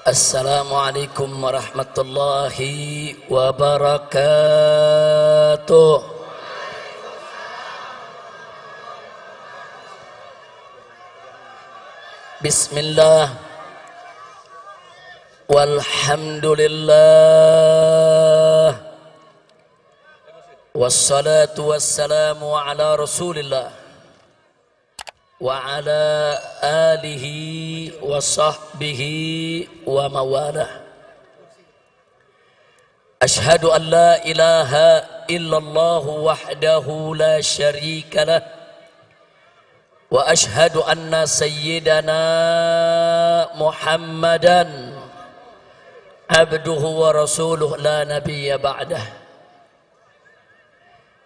Assalamualaikum warahmatullahi wabarakatuh. Bismillah walhamdulillah wassalatu wassalamu ala rasulillah wa ala alihi wa sahbihi wa mawalah. Ashhadu an la ilaha illallah wahdahu la syarika lah wa ashhadu anna sayyidana Muhammadan abduhu wa rasuluh la nabiyya ba'dah.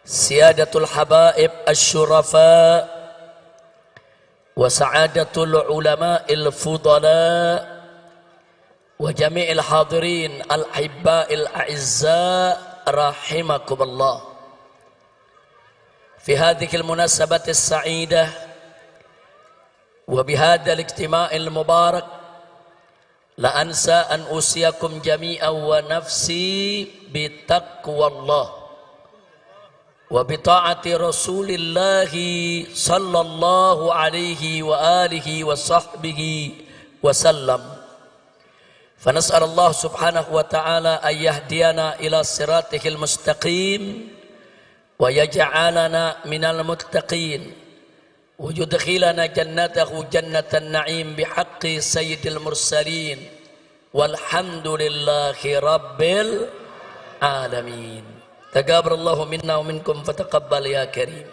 Siyadatul habaib asy-syurafa wa sa'adatul ulama'il fudala wa jami'il hadirin al-hibba'il a'izza rahimakumullah. Fi hadhil munasabati as-sa'idah wa bihadzal ijtima'il mubarak la ansa an usiyakum jami'an wa nafsi bitaqwallah wa bita'ati rasulillahi sallallahu alaihi wa alihi wa sahbihi wa sallam. Fanas'al Allah subhanahu wa ta'ala an yahdiyana ila siratihil mustaqim wa yaj'alana minal muttaqin wa yudkhilana jannatahu jannatan na'im bihaqqi sayyidil mursalin walhamdulillahi rabbil alamin. Taqabbalallahu minna wa minkum fataqabbal ya karim.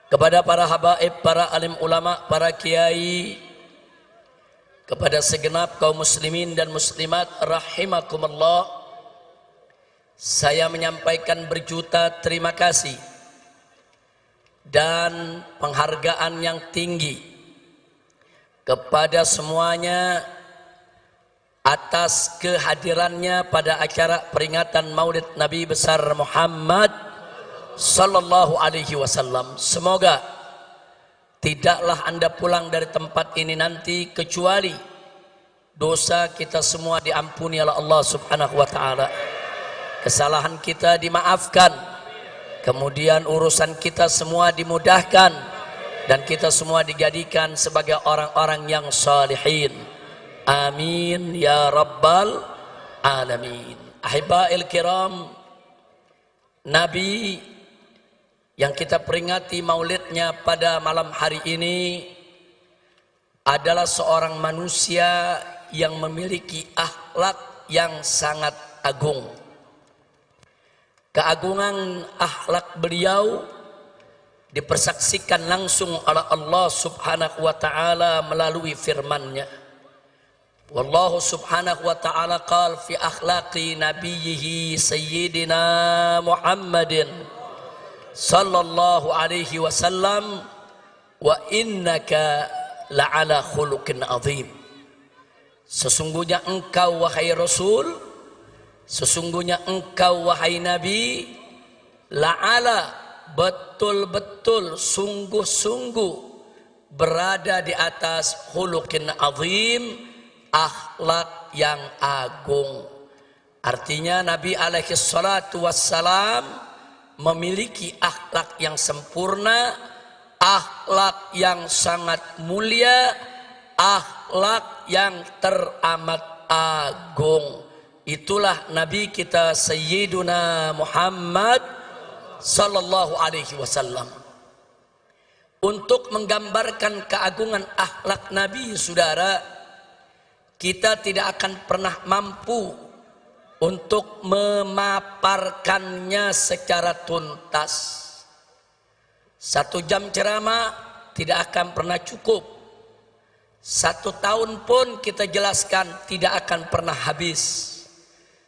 Kepada para habaib, para alim ulama, para kiai, kepada segenap kaum muslimin dan muslimat rahimakumullah, saya menyampaikan berjuta terima kasih dan penghargaan yang tinggi kepada semuanya atas kehadirannya pada acara peringatan Maulid Nabi besar Muhammad sallallahu alaihi wasallam. Semoga tidaklah Anda pulang dari tempat ini nanti kecuali dosa kita semua diampuni oleh Allah subhanahu wa ta'ala, kesalahan kita dimaafkan, kemudian urusan kita semua dimudahkan, dan kita semua dijadikan sebagai orang-orang yang salihin. Amin ya rabbal alamin. Ahibba'il kiram, Nabi yang kita peringati maulidnya pada malam hari ini adalah seorang manusia yang memiliki akhlak yang sangat agung. Keagungan akhlak beliau dipersaksikan langsung oleh Allah subhanahu wa ta'ala melalui firman-Nya. Wallahu subhanahu wa ta'ala qala fi akhlaqi nabiyhi sayyidina Muhammadin sallallahu alaihi wasallam wa innaka la'ala khuluqin azim. Sesungguhnya engkau wahai Rasul, sesungguhnya engkau wahai Nabi, la'ala, betul-betul sungguh-sungguh berada di atas khuluqin azim, akhlak yang agung. Artinya Nabi alaihi salatu wassalam memiliki akhlak yang sempurna, akhlak yang sangat mulia, akhlak yang teramat agung. Itulah Nabi kita Sayyiduna Muhammad sallallahu alaihi wasallam. Untuk menggambarkan keagungan akhlak Nabi, saudara, kita tidak akan pernah mampu untuk memaparkannya secara tuntas. 1 jam ceramah tidak akan pernah cukup. 1 tahun pun kita jelaskan tidak akan pernah habis.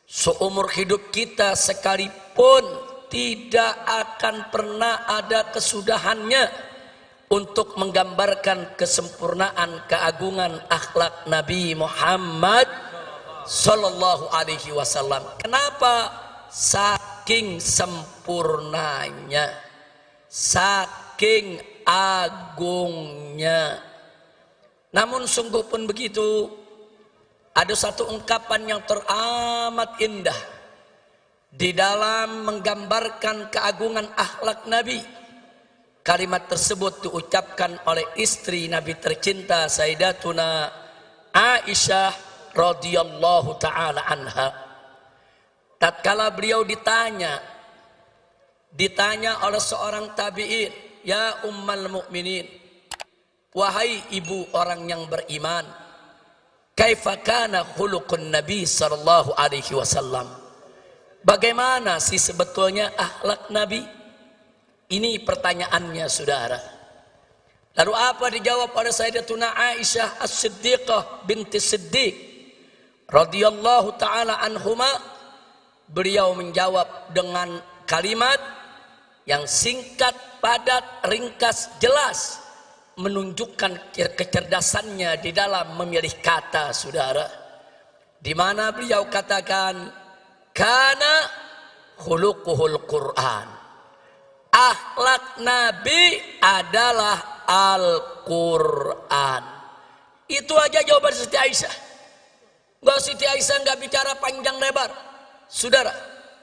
Seumur hidup kita sekalipun tidak akan pernah ada kesudahannya untuk menggambarkan kesempurnaan keagungan akhlak Nabi Muhammad sallallahu alaihi wasallam. Kenapa? Saking sempurnanya, saking agungnya. Namun sungguh pun begitu, ada satu ungkapan yang teramat indah di dalam menggambarkan keagungan akhlak Nabi. Kalimat tersebut diucapkan oleh istri Nabi tercinta Sayyidatuna Aisyah radhiyallahu taala anha. Tatkala beliau ditanya oleh seorang tabi'in, "Ya ummal mukminin, wahai ibu orang yang beriman, kaifa kana khuluqun Nabi sallallahu alaihi wasallam?" Bagaimana sih sebetulnya akhlak Nabi? Ini pertanyaannya, saudara. Lalu apa dijawab oleh Sayyidatuna Aisyah As-Siddiqah binti Siddiq radhiyallahu taala anhuma? Beliau menjawab dengan kalimat yang singkat, padat, ringkas, jelas, menunjukkan kecerdasannya di dalam memilih kata, saudara. Di mana beliau katakan, "Kana khuluquhul Qur'an." Akhlak Nabi adalah Al-Quran. Itu aja jawaban Siti Aisyah. Siti Aisyah nggak bicara panjang lebar, saudara.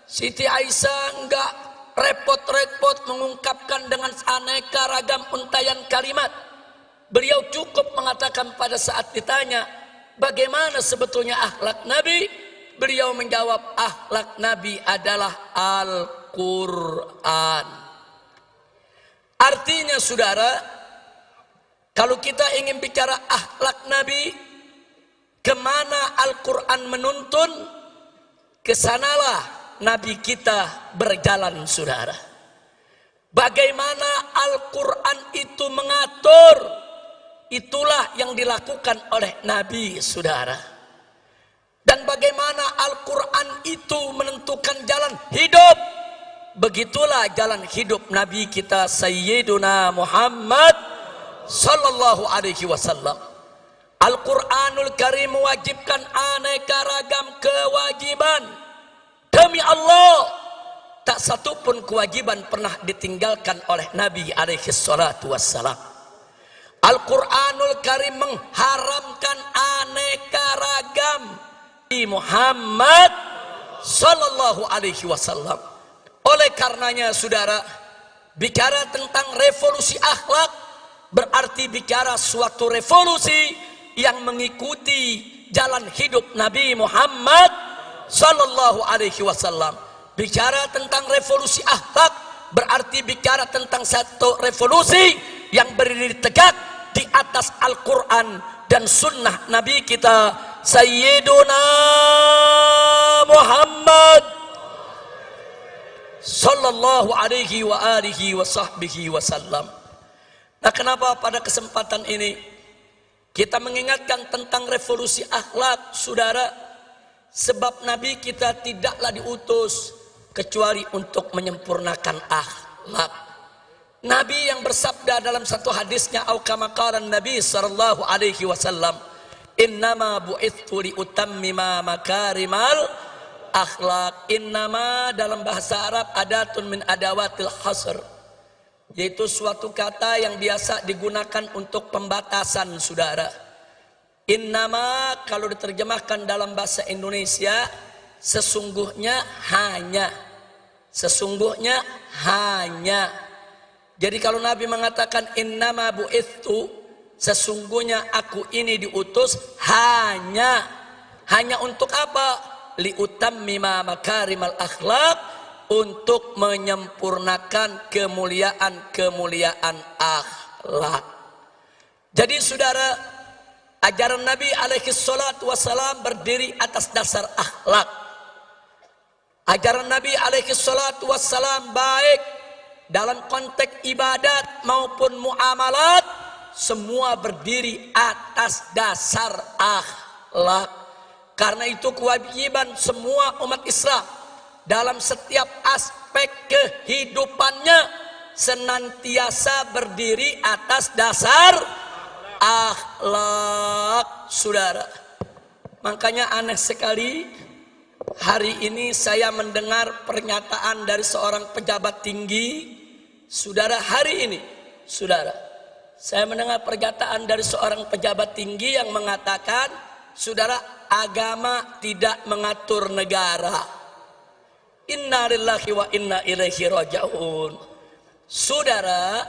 Siti Aisyah nggak repot-repot mengungkapkan dengan aneka ragam untayan kalimat. Beliau cukup mengatakan pada saat ditanya, bagaimana sebetulnya akhlak Nabi? Beliau menjawab, akhlak Nabi adalah Al-Quran. Artinya, saudara, kalau kita ingin bicara akhlak Nabi, kemana Al-Quran menuntun, kesanalah Nabi kita berjalan, saudara. Bagaimana Al-Quran itu mengatur, itulah yang dilakukan oleh Nabi, saudara. Dan bagaimana Al-Quran itu menentukan jalan hidup, begitulah jalan hidup Nabi kita Sayyiduna Muhammad sallallahu alaihi wasallam. Al-Quranul Karim mewajibkan aneka ragam kewajiban. Demi Allah, tak satu pun kewajiban pernah ditinggalkan oleh Nabi alaihi salatu wassalam. Al-Quranul Karim mengharamkan aneka ragam di Muhammad sallallahu alaihi wasallam. Oleh karenanya, saudara, bicara tentang revolusi akhlak berarti bicara suatu revolusi yang mengikuti jalan hidup Nabi Muhammad sallallahu alaihi wasallam. Bicara tentang revolusi akhlak berarti bicara tentang satu revolusi yang berdiri tegak di atas Al-Quran dan sunnah Nabi kita Sayyiduna Muhammad sallallahu alaihi wa alihi wa sahbihi wasallam. Nah, kenapa pada kesempatan ini kita mengingatkan tentang revolusi akhlak, saudara? Sebab Nabi kita tidaklah diutus kecuali untuk menyempurnakan akhlak. Nabi yang bersabda dalam satu hadisnya, au kama qala Nabi sallallahu alaihi wasallam, "Innama bu'ithu li utammima makarimal akhlak." Innama dalam bahasa Arab adatun min adawatil hasr, yaitu suatu kata yang biasa digunakan untuk pembatasan, saudara. Innama kalau diterjemahkan dalam bahasa Indonesia, sesungguhnya hanya. Sesungguhnya hanya. Jadi kalau Nabi mengatakan innama bu'ithu, sesungguhnya aku ini diutus hanya. Hanya untuk apa? Liutammima makarimal akhlak, untuk menyempurnakan kemuliaan akhlak. Jadi, saudara, ajaran Nabi alaihi salatu wassalam berdiri atas dasar akhlak. Ajaran Nabi alaihi salatu wassalam baik dalam konteks ibadat maupun muamalat, semua berdiri atas dasar akhlak. Karena itu kewajiban semua umat Islam dalam setiap aspek kehidupannya senantiasa berdiri atas dasar akhlak, saudara. Makanya aneh sekali, hari ini saya mendengar pernyataan dari seorang pejabat tinggi, saudara. Hari ini, saudara, Saya mendengar pernyataan dari seorang pejabat tinggi yang mengatakan, saudara, agama tidak mengatur negara. Inna lillahi wa inna ilaihi raji'un. Saudara,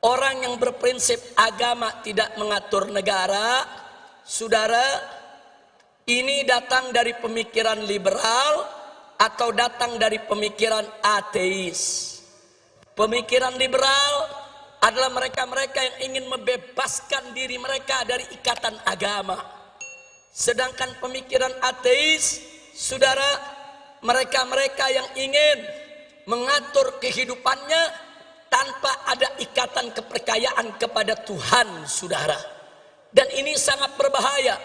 orang yang berprinsip agama tidak mengatur negara, saudara, ini datang dari pemikiran liberal atau datang dari pemikiran ateis. Pemikiran liberal adalah mereka-mereka yang ingin membebaskan diri mereka dari ikatan agama. Sedangkan pemikiran ateis, saudara, mereka-mereka yang ingin mengatur kehidupannya tanpa ada ikatan kepercayaan kepada Tuhan, saudara. Dan ini sangat berbahaya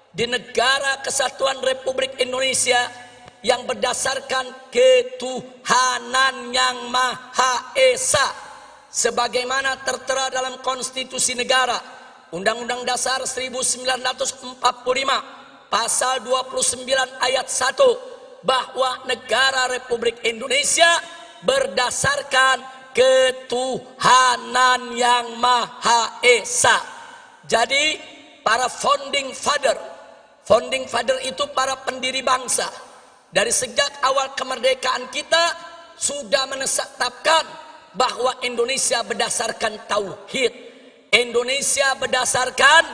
di negara kesatuan Republik Indonesia yang berdasarkan ketuhanan yang Maha Esa. Sebagaimana tertera dalam konstitusi negara, Undang-Undang Dasar 1945 pasal 29 ayat 1, bahwa negara Republik Indonesia berdasarkan ketuhanan yang Maha Esa. Jadi para founding father itu para pendiri bangsa, dari sejak awal kemerdekaan kita sudah menetapkan bahwa Indonesia berdasarkan tauhid. Indonesia berdasarkan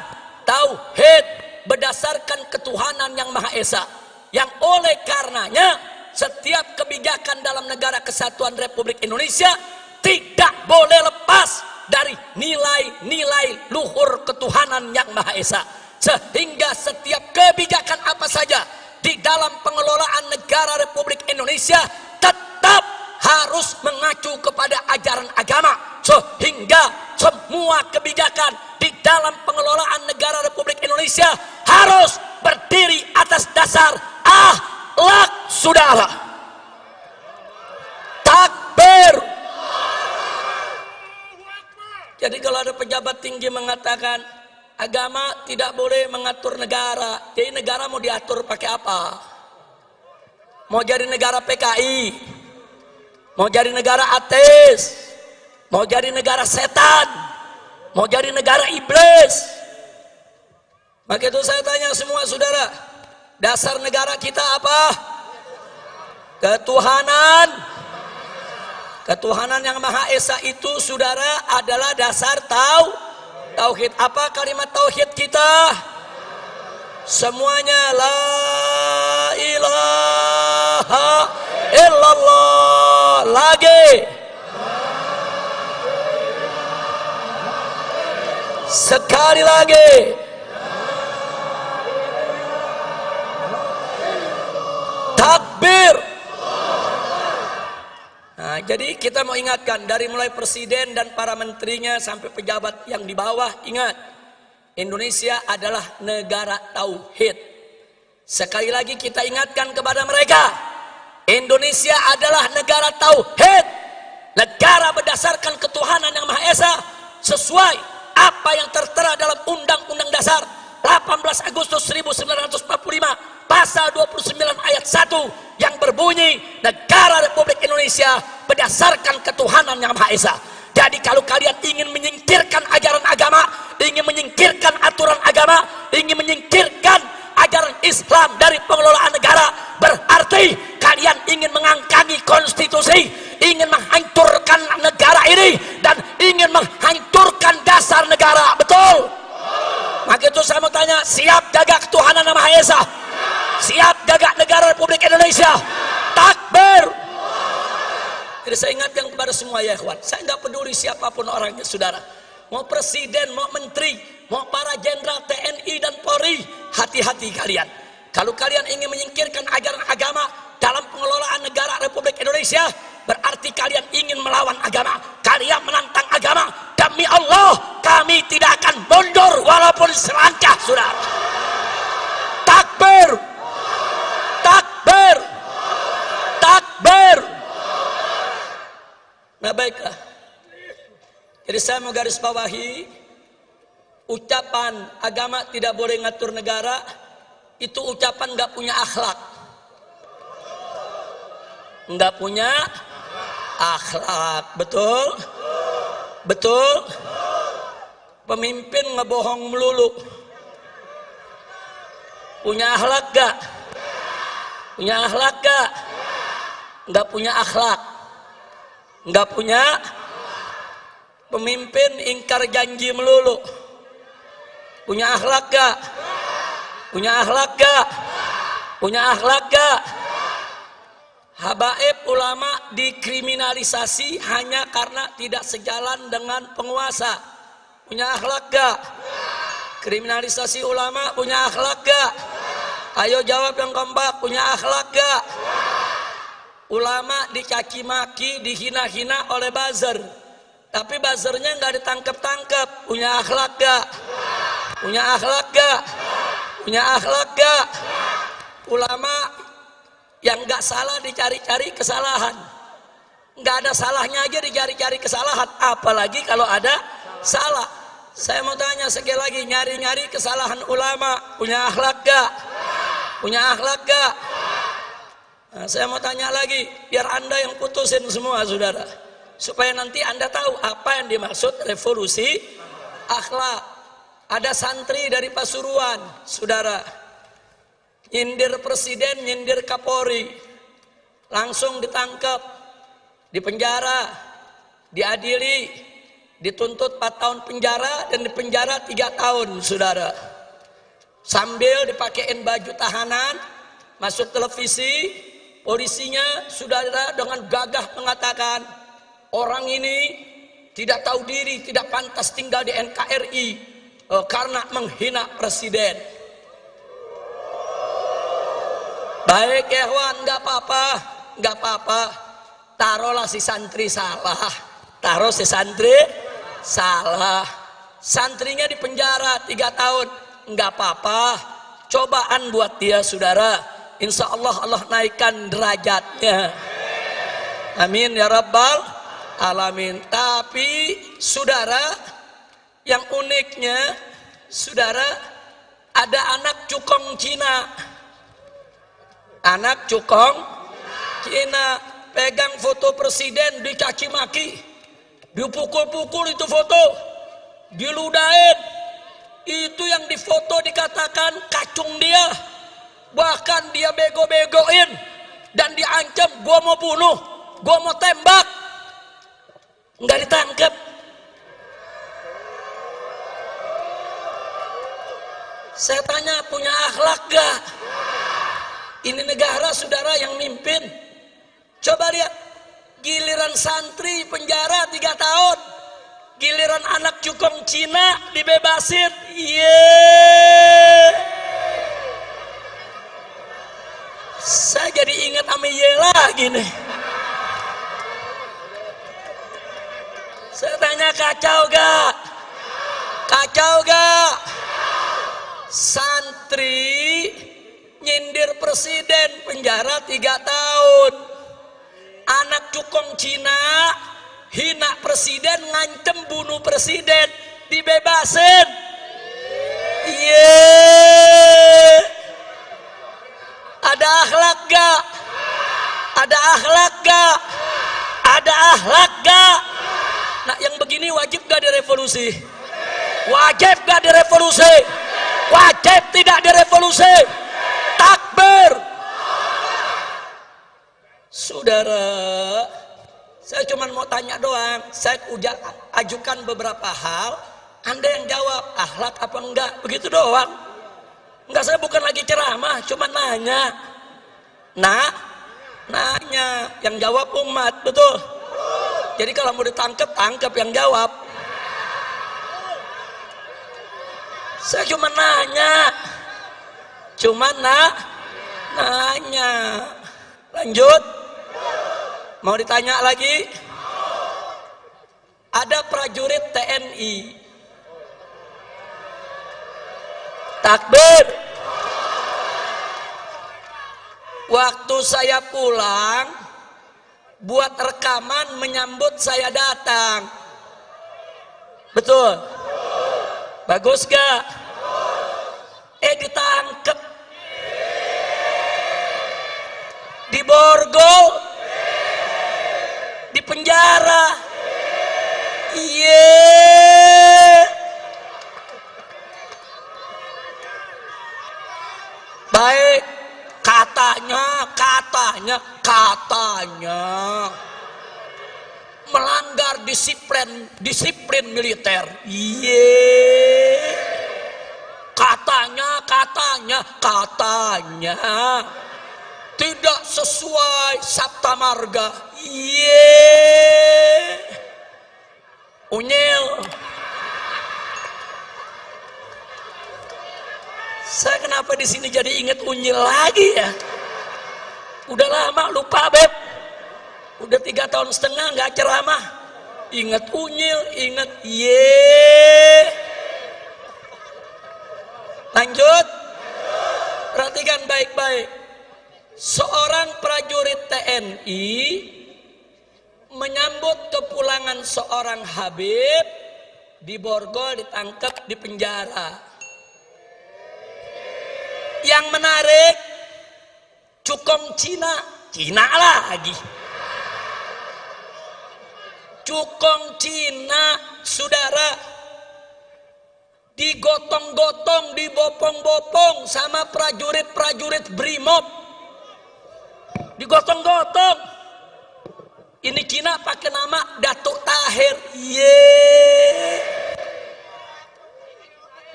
tauhid, berdasarkan ketuhanan yang Maha Esa. Yang oleh karenanya setiap kebijakan dalam negara kesatuan Republik Indonesia tidak boleh lepas dari nilai-nilai luhur ketuhanan yang Maha Esa. Sehingga setiap kebijakan apa saja di dalam pengelolaan negara Republik Indonesia tetap harus mengacu kepada ajaran agama, sehingga semua kebijakan di dalam pengelolaan negara Republik Indonesia harus berdiri atas dasar akhlak, saudara. Takbir. Jadi kalau ada pejabat tinggi mengatakan agama tidak boleh mengatur negara, jadi negara mau diatur pakai apa? Mau jadi negara PKI, mau jadi negara ateis, mau jadi negara setan, mau jadi negara iblis. Maka itu saya tanya semua saudara, dasar negara kita apa? Ketuhanan. Ketuhanan yang Maha Esa itu, saudara, adalah dasar tauhid. Apa kalimat tauhid kita? Semuanya la ilaha illallah. Lagi sekali lagi, takbir. Nah, jadi kita mau ingatkan dari mulai presiden dan para menterinya sampai pejabat yang di bawah, ingat, Indonesia adalah negara tauhid. Sekali lagi kita ingatkan kepada mereka, Indonesia adalah negara tauhid, negara berdasarkan ketuhanan yang Maha Esa, sesuai apa yang tertera dalam Undang-Undang Dasar 18 Agustus 1945 pasal 29 ayat 1 yang berbunyi, negara Republik Indonesia berdasarkan ketuhanan yang Maha Esa. Jadi kalau kalian ingin menyingkirkan ajaran agama, ingin menyingkirkan aturan agama, ingin menyingkirkan ajaran Islam dari pengelolaan negara, berarti kalian ingin mengangkangi konstitusi, ingin menghancurkan negara ini, dan ingin menghancurkan dasar negara. Betul? Maka itu saya mau tanya, siap jaga ketuhanan yang Maha Esa? Siap jaga negara Republik Indonesia? Takbir. Jadi saya ingatkan kepada semua ya ikhwan, saya nggak peduli siapapun orangnya saudara, mau presiden, mau menteri, mau para jenderal TNI dan Polri, hati-hati kalian. Kalau kalian ingin menyingkirkan ajaran agama dalam pengelolaan negara Republik Indonesia, berarti kalian ingin melawan agama, kalian menantang agama. Demi Allah, kami tidak akan mundur walaupun selangkah, saudara. Takbir, takbir, takbir. Nah baiklah, jadi saya mau garis bawahi, ucapan agama tidak boleh ngatur negara, itu ucapan nggak punya akhlak, nggak punya akhlak. Betul? Betul? Pemimpin ngebohong melulu. Punya akhlak gak? Punya akhlak gak? Nggak punya akhlak. Nggak punya. Pemimpin ingkar janji melulu. Punya akhlak gak? Punya akhlak gak? Punya akhlak gak? Habaib ulama dikriminalisasi hanya karena tidak sejalan dengan penguasa. Punya akhlak gak? Kriminalisasi ulama punya akhlak gak? Ayo jawab yang kompak, punya akhlak gak? Ulama dicaci maki, dihina-hina oleh buzzer, tapi buzzernya nggak ditangkap-tangkap. Punya akhlak gak? Punya akhlak gak? Punya akhlak gak? Ulama yang nggak salah dicari-cari kesalahan, nggak ada salahnya aja dicari-cari kesalahan, apalagi kalau ada salah. Saya mau tanya sekali lagi, nyari-nyari kesalahan ulama punya akhlak gak? Punya akhlak gak? Nah, saya mau tanya lagi, biar anda yang putusin semua saudara, supaya nanti anda tahu apa yang dimaksud revolusi akhlak. Ada santri dari Pasuruan saudara, nyindir presiden, nyindir Kapolri, langsung ditangkap, dipenjara, diadili, dituntut 4 tahun penjara dan dipenjara 3 tahun saudara. Sambil dipakein baju tahanan, masuk televisi, polisinya saudara dengan gagah mengatakan orang ini tidak tahu diri, tidak pantas tinggal di NKRI karena menghina presiden. Baik ya Wan, nggak apa-apa, nggak apa-apa. Taruhlah si santri salah, taruh si santri salah, santrinya di penjara 3 tahun, nggak apa-apa. Cobaan buat dia saudara, insya Allah Allah naikkan derajatnya. Amin ya rabbal alamin. Tapi saudara, yang uniknya saudara, ada anak cukong Cina. Anak cukong Cina pegang foto presiden, dicaci maki, dipukul-pukul itu foto, diludahin. Itu yang difoto dikatakan kacung dia, bahkan dia bego-begoin dan diancam, gua mau bunuh, gua mau tembak, nggak ditangkap. Saya tanya, punya akhlak gak? Ini negara saudara yang mimpin. Coba lihat, giliran santri penjara 3 tahun, giliran anak cukong Cina dibebasin. Saya jadi ingat sama lagi nih. Saya tanya, kacau gak? Kacau gak? Santri nyindir presiden penjara 3 tahun, anak cukong Cina hina presiden, ngancem bunuh presiden, dibebasin. Ada akhlak gak? Ada akhlak gak? Ada akhlak gak? Nah, yang begini wajib gak direvolusi? Wajib gak direvolusi? Wajib tidak direvolusi? Takbir. Saudara, saya cuma mau tanya doang. Saya ajukan beberapa hal, anda yang jawab akhlak apa enggak, begitu doang. Enggak, saya bukan lagi ceramah, cuma nanya. Nanya, yang jawab umat, betul. Jadi kalau mau ditangkap, tangkap yang jawab. Saya cuma nanya. Nanya. Lanjut. Mau ditanya lagi? Ada prajurit TNI. Takbir. Waktu saya pulang, buat rekaman menyambut saya datang. Betul? Bagus gak? Ditangkep. Diborgol. Di penjara. katanya melanggar disiplin militer. Katanya tidak sesuai Sabta Marga. Unyil. Saya kenapa di sini jadi ingat unyil lagi ya? Udah lama lupa Beb. Udah 3 tahun setengah nggak ceramah. Ingat unyil, ingat Lanjut. Perhatikan baik-baik. Seorang prajurit TNI menyambut kepulangan seorang Habib di Borgol, ditangkap di penjara. Yang menarik, cukong Cina lagi. Cukong Cina, saudara, digotong-gotong, dibopong-bopong sama prajurit-prajurit Brimob. Digotong-gotong. Ini Cina pakai nama Datuk Tahir.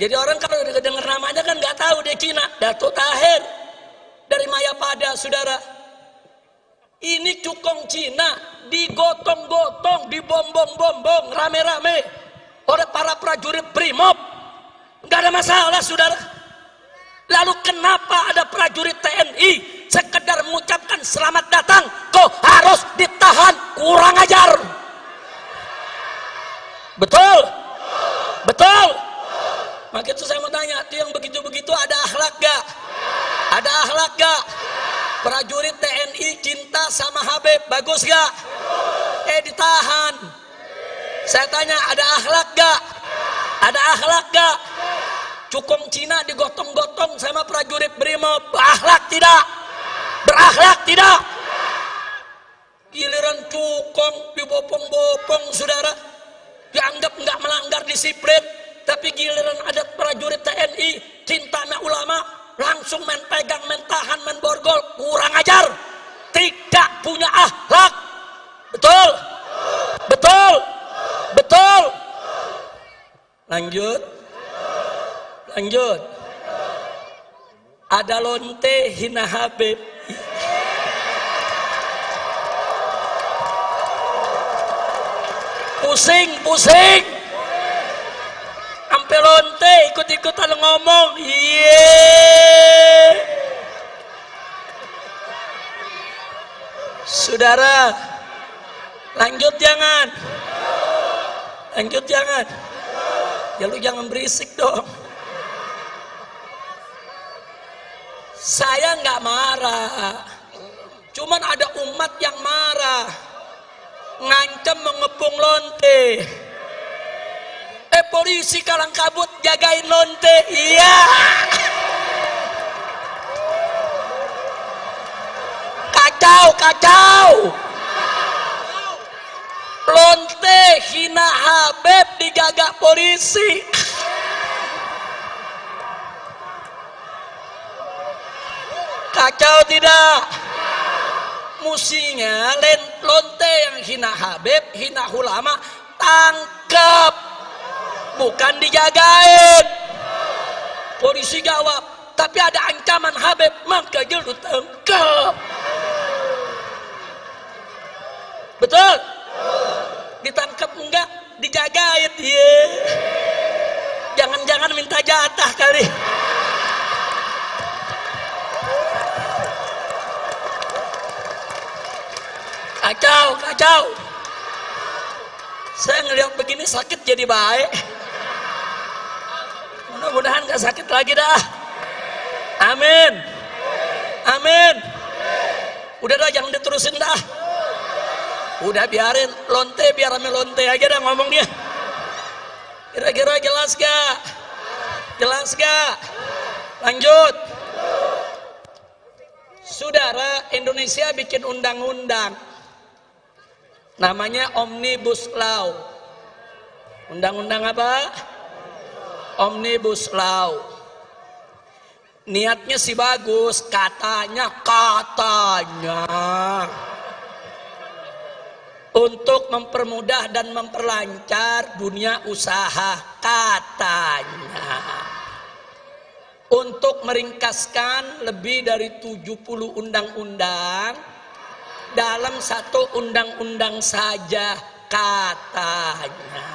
Jadi orang kalau dengar namanya kan nggak tahu dia Cina. Datuk Tahir dari Mayapada, saudara. Ini cukong Cina digotong-gotong, dibombong-bombong rame-rame oleh para prajurit Brimob. Nggak ada masalah, saudara. Lalu kenapa ada prajurit TNI sekedar mengucapkan selamat datang kok harus ditahan? Kurang ajar. Betul? Betul? Maka itu saya mau tanya, itu yang begitu-begitu ada akhlak gak? Ada akhlak gak? Prajurit TNI cinta sama Habib, bagus gak? Ditahan. Saya tanya, ada akhlak gak? Ada akhlak gak? Cukong Cina digotong-gotong sama prajurit Brimob, berakhlak tidak? Berakhlak tidak? Giliran cukong dibopong-bopong, saudara, dianggap nggak melanggar disiplin. Tapi giliran ada prajurit TNI cinta sama ulama, langsung main pegang, main tahan, main borgol. Kurang ajar, tidak punya akhlak. Betul? Betul? Betul? Lanjut. Ada lonte hina Habib. Pusing. Sampai lonte ikut-ikutan ngomong. Saudara, lanjut jangan. Ya lu jangan berisik dong. Saya nggak marah, cuman ada umat yang marah, ngancam mengepung lonte. Polisi kalang kabut jagain lonte, iya. Kacau. Lonte hina Habib dijaga polisi. Kacau tidak? Musinya lonte yang hina Habib, hina ulama, tangkap, bukan dijagain. Polisi jawab, tapi ada ancaman Habib, maka lu tangkap. Betul? Ditangkap enggak? Dijagain. Jangan-jangan minta jatah kali. Kacau. Saya ngelihat begini sakit jadi baik. Mudah-mudahan gak sakit lagi dah. Amin. Udah dah, jangan diterusin dah. Udah biarin lonte, biar rame lonte aja dah ngomongnya. Kira-kira jelas gak? Lanjut. Saudara, Indonesia bikin undang-undang namanya Omnibus Law. Undang-undang apa? Omnibus Law. Niatnya sih bagus, katanya untuk mempermudah dan memperlancar dunia usaha, katanya untuk meringkaskan lebih dari 70 undang-undang dalam satu undang-undang saja, katanya.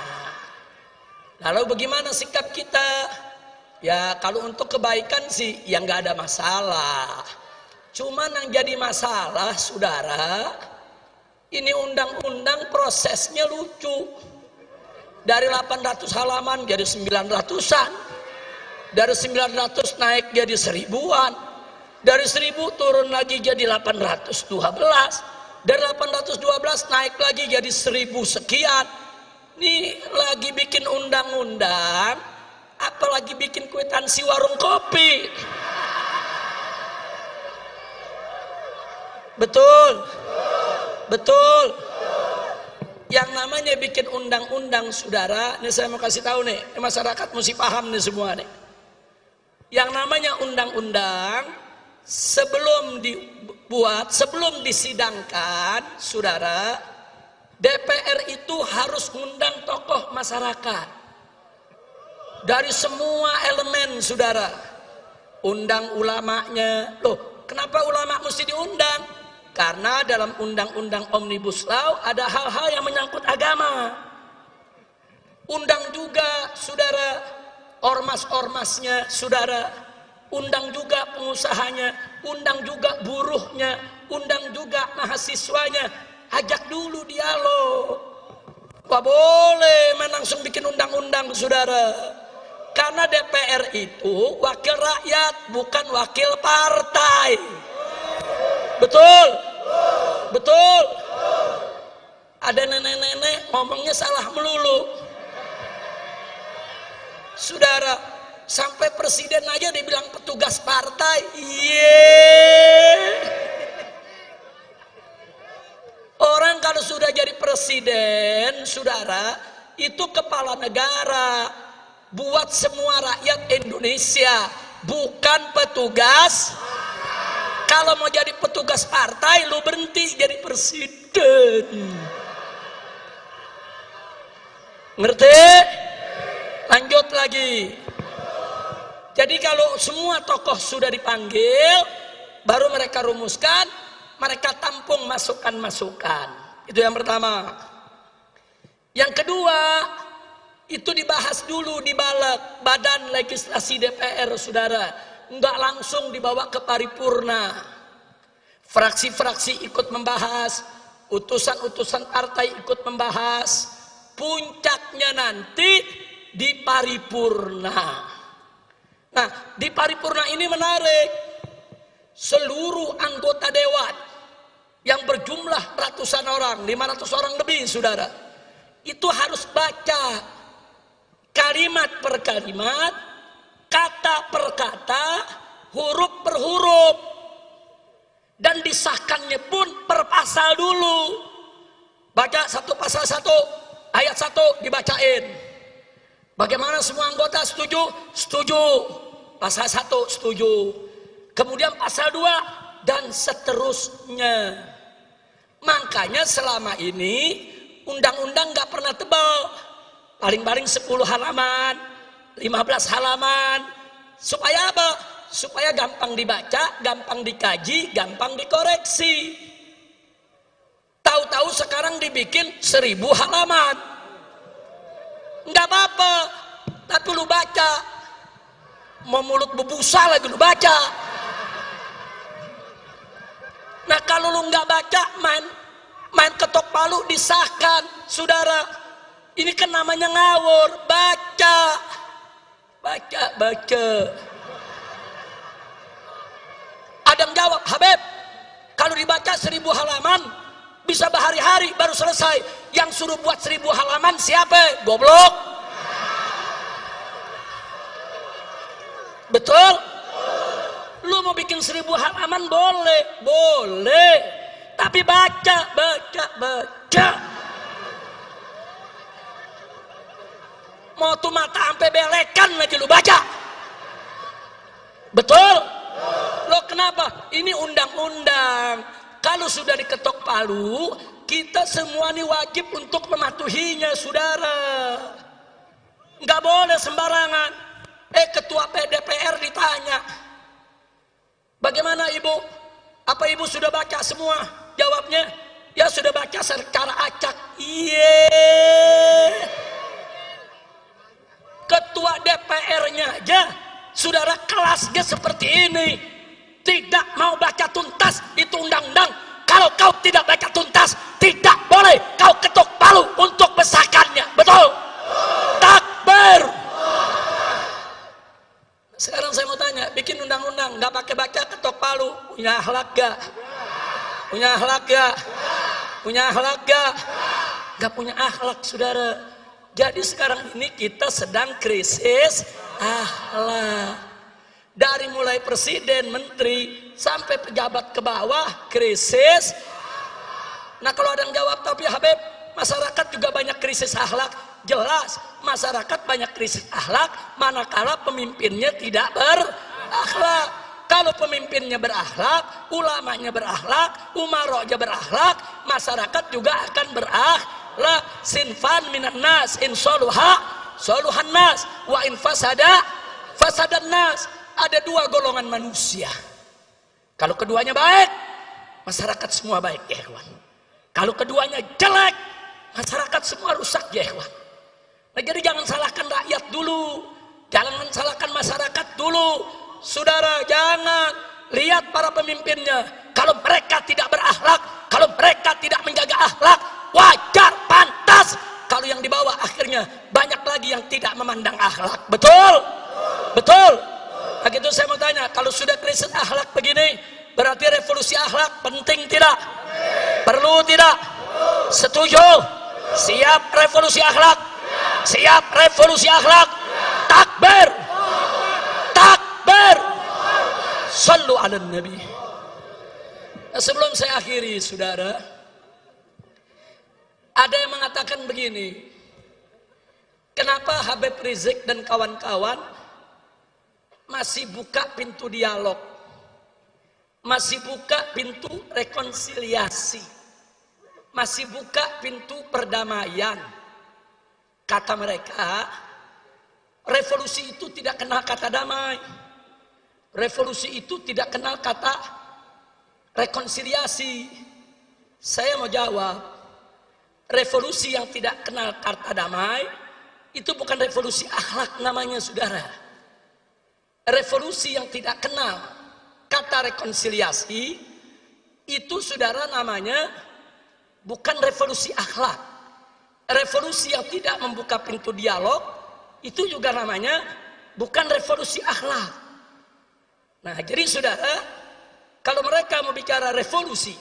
Lalu bagaimana sikap kita? Ya kalau untuk kebaikan sih ya nggak ada masalah. Cuman yang jadi masalah, saudara, ini undang-undang prosesnya lucu. Dari 800 halaman jadi 900-an. Dari 900 naik jadi 1000-an. Dari 1000 turun lagi jadi 812. Dari 812 naik lagi jadi 1000 sekian. Ini lagi bikin undang-undang, apalagi bikin kwitansi warung kopi. Betul. Betul. Yang namanya bikin undang-undang, saudara, ini saya mau kasih tahu nih, masyarakat mesti paham nih semua nih. Yang namanya undang-undang sebelum dibuat, sebelum disidangkan, saudara, DPR itu harus mengundang tokoh masyarakat dari semua elemen, saudara. Undang ulamanya. Loh, kenapa ulama mesti diundang? Karena dalam undang-undang Omnibus Law ada hal-hal yang menyangkut agama. Undang juga, saudara, ormas-ormasnya, saudara. Undang juga pengusahanya, undang juga buruhnya, undang juga mahasiswanya. Ajak dulu dialog. Gak boleh main langsung bikin undang-undang, saudara. Karena DPR itu wakil rakyat, bukan wakil partai. Betul? Betul? Ada nenek-nenek ngomongnya salah melulu. Saudara, sampai presiden aja dibilang petugas partai. Orang kalau sudah jadi presiden, saudara, itu kepala negara, buat semua rakyat Indonesia, bukan petugas. Kalau mau jadi petugas partai, lu berhenti jadi presiden. Ngerti? Lanjut lagi. Jadi kalau semua tokoh sudah dipanggil, baru mereka rumuskan, mereka tampung masukan-masukan. Itu yang pertama. Yang kedua, itu dibahas dulu di Badan Legislasi DPR, saudara. Enggak langsung dibawa ke paripurna. Fraksi-fraksi ikut membahas, utusan-utusan partai ikut membahas. Puncaknya nanti di paripurna. Nah, di paripurna ini menarik. Seluruh anggota dewan yang berjumlah ratusan orang, 500 orang lebih, saudara, itu harus baca kalimat per kalimat, kata per kata, huruf per huruf, dan disahkannya pun per pasal dulu. Baca satu pasal satu, ayat satu dibacain. Bagaimana semua anggota setuju? Setuju. Pasal satu setuju. Kemudian pasal 2 dan seterusnya. Makanya selama ini undang-undang gak pernah tebal. Paling-paling 10 halaman, 15 halaman. Supaya apa? Supaya gampang dibaca, gampang dikaji, gampang dikoreksi. Tahu-tahu sekarang dibikin 1000 halaman. Nggak apa-apa, tapi lu baca. Mau mulut bebusa lagi lu baca. Nah kalau lu nggak baca, main ketok palu disahkan, saudara. Ini kan namanya ngawur. Baca. Adam jawab, Habib, kalau dibaca 1000 halaman bisa berhari-hari baru selesai. Yang suruh buat 1000 halaman siapa? Goblok. Betul? Lu mau bikin 1000 halaman boleh. Tapi baca. Mau tuh mata sampai belekan lagi lu baca. Betul? Loh kenapa? Ini undang-undang. Kalau sudah diketok palu, kita semua ini wajib untuk mematuhinya, saudara. Nggak boleh sembarangan. Ketua DPR ditanya, bagaimana ibu? Apa ibu sudah baca semua? Jawabnya, ya sudah baca secara acak. Iya. Ketua DPR-nya aja, saudara, kelasnya seperti ini. Tidak mau baca tuntas, itu undang-undang. Kalau kau tidak baca tuntas, tidak boleh kau ketuk palu untuk besarkannya. Betul? Takbir. Sekarang saya mau tanya, bikin undang-undang nggak pakai baca ketok palu, punya akhlak gak? Punya akhlak gak? Punya akhlak gak? Gak punya akhlak, saudara. Jadi sekarang ini kita sedang krisis akhlak. Dari mulai presiden, menteri, sampai pejabat ke bawah, krisis. Nah kalau ada yang jawab, tapi Habib, masyarakat juga banyak krisis akhlak. Jelas, masyarakat banyak krisis akhlak, manakala pemimpinnya tidak berakhlak. Kalau pemimpinnya berakhlak, ulamanya berakhlak, umaroknya berakhlak, masyarakat juga akan berakhlak. Sinfan minan nas, in soluha, soluhan nas, wa in fasada, fasadan nas. Ada dua golongan manusia. Kalau keduanya baik, masyarakat semua baik, ya ikhwan. Kalau keduanya jelek, masyarakat semua rusak, ya ikhwan. Nah, jadi jangan salahkan rakyat dulu, jangan salahkan masyarakat dulu. Saudara, jangan lihat para pemimpinnya. Kalau mereka tidak berakhlak, kalau mereka tidak menjaga akhlak, wajar, pantas. Kalau yang dibawa akhirnya banyak lagi yang tidak memandang akhlak. Betul? Betul? Nah gitu saya mau tanya, kalau sudah krisis akhlak begini, berarti revolusi akhlak penting tidak? Perlu tidak? Setuju? Siap revolusi akhlak? Siap revolusi akhlak? Takbir! Takbir! Sallu ala Nabi. Nah, sebelum saya akhiri, saudara, ada yang mengatakan begini, kenapa Habib Rizik dan kawan-kawan masih buka pintu dialog, masih buka pintu rekonsiliasi, masih buka pintu perdamaian? Kata mereka, revolusi itu tidak kenal kata damai, revolusi itu tidak kenal kata rekonsiliasi. Saya mau jawab, revolusi yang tidak kenal kata damai itu bukan revolusi akhlak namanya, saudara. Revolusi yang tidak kenal kata rekonsiliasi itu, saudara, namanya bukan revolusi akhlak. Revolusi yang tidak membuka pintu dialog itu juga namanya bukan revolusi akhlak. Nah jadi saudara, kalau mereka mau bicara revolusi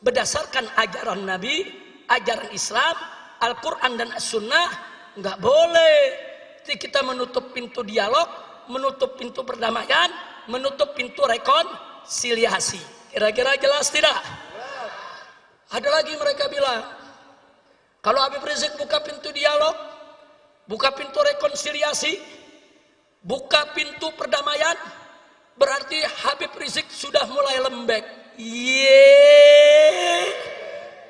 berdasarkan ajaran Nabi, ajaran Islam, Al-Quran dan As-Sunnah, nggak boleh kita menutup pintu dialog, menutup pintu perdamaian, menutup pintu rekonsiliasi. Kira-kira jelas tidak? Ada lagi mereka bilang, kalau Habib Rizik buka pintu dialog, buka pintu rekonsiliasi, buka pintu perdamaian, berarti Habib Rizik sudah mulai lembek. Yeay,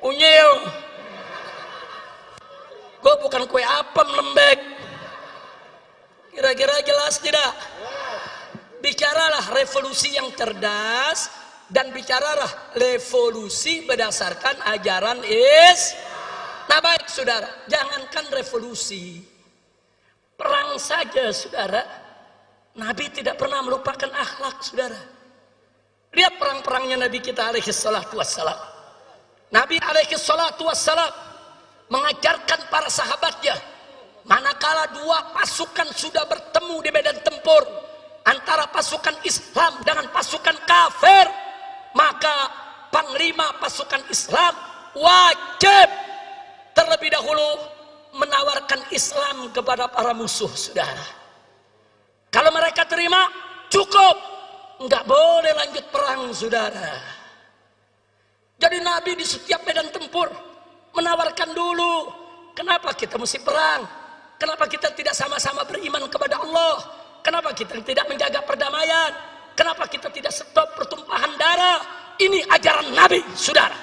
unyil. Gue bukan kue apem lembek. Kira-kira jelas tidak? Bicaralah revolusi yang cerdas dan bicaralah revolusi berdasarkan ajaran Nah baik saudara, jangankan revolusi, perang saja saudara, Nabi tidak pernah melupakan akhlak, saudara. Lihat perang-perangnya Nabi kita alaihi salatu wassalam. Nabi alaihi salatu wassalam mengajarkan para sahabatnya, manakala dua pasukan sudah bertemu di medan tempur antara pasukan Islam dengan pasukan kafir, maka panglima pasukan Islam wajib terlebih dahulu menawarkan Islam kepada para musuh, saudara. Kalau mereka terima, cukup, nggak boleh lanjut perang, saudara. Jadi Nabi di setiap medan tempur menawarkan dulu, kenapa kita mesti perang? Kenapa kita tidak sama-sama beriman kepada Allah? Kenapa kita tidak menjaga perdamaian? Kenapa kita tidak stop pertumpahan darah? Ini ajaran Nabi, saudara.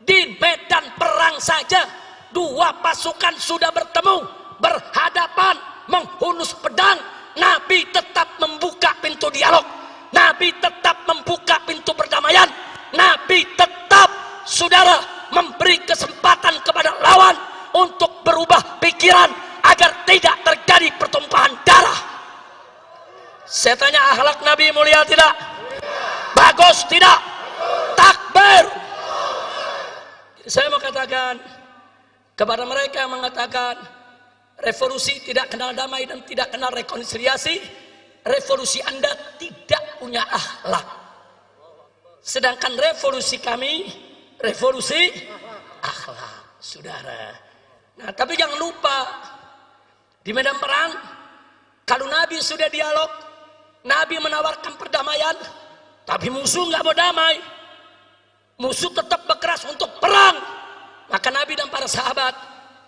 Di medan perang saja, dua pasukan sudah bertemu, berhadapan, menghunus pedang. Nabi tetap membuka pintu dialog. Nabi tetap membuka pintu perdamaian. Nabi tetap, saudara, memberi kesempatan kepada lawan untuk berubah pikiran agar tidak terjadi pertumpahan darah. Saya tanya, akhlak Nabi mulia tidak? Bagus tidak? Takbir. Saya mau katakan kepada mereka yang mengatakan revolusi tidak kenal damai dan tidak kenal rekonsiliasi, revolusi Anda tidak punya akhlak. Sedangkan revolusi kami, revolusi akhlak, saudara. Nah, tapi jangan lupa, di medan perang, kalau Nabi sudah dialog, Nabi menawarkan perdamaian, tapi musuh nggak mau damai. Musuh tetap berkeras untuk perang. Maka Nabi dan para sahabat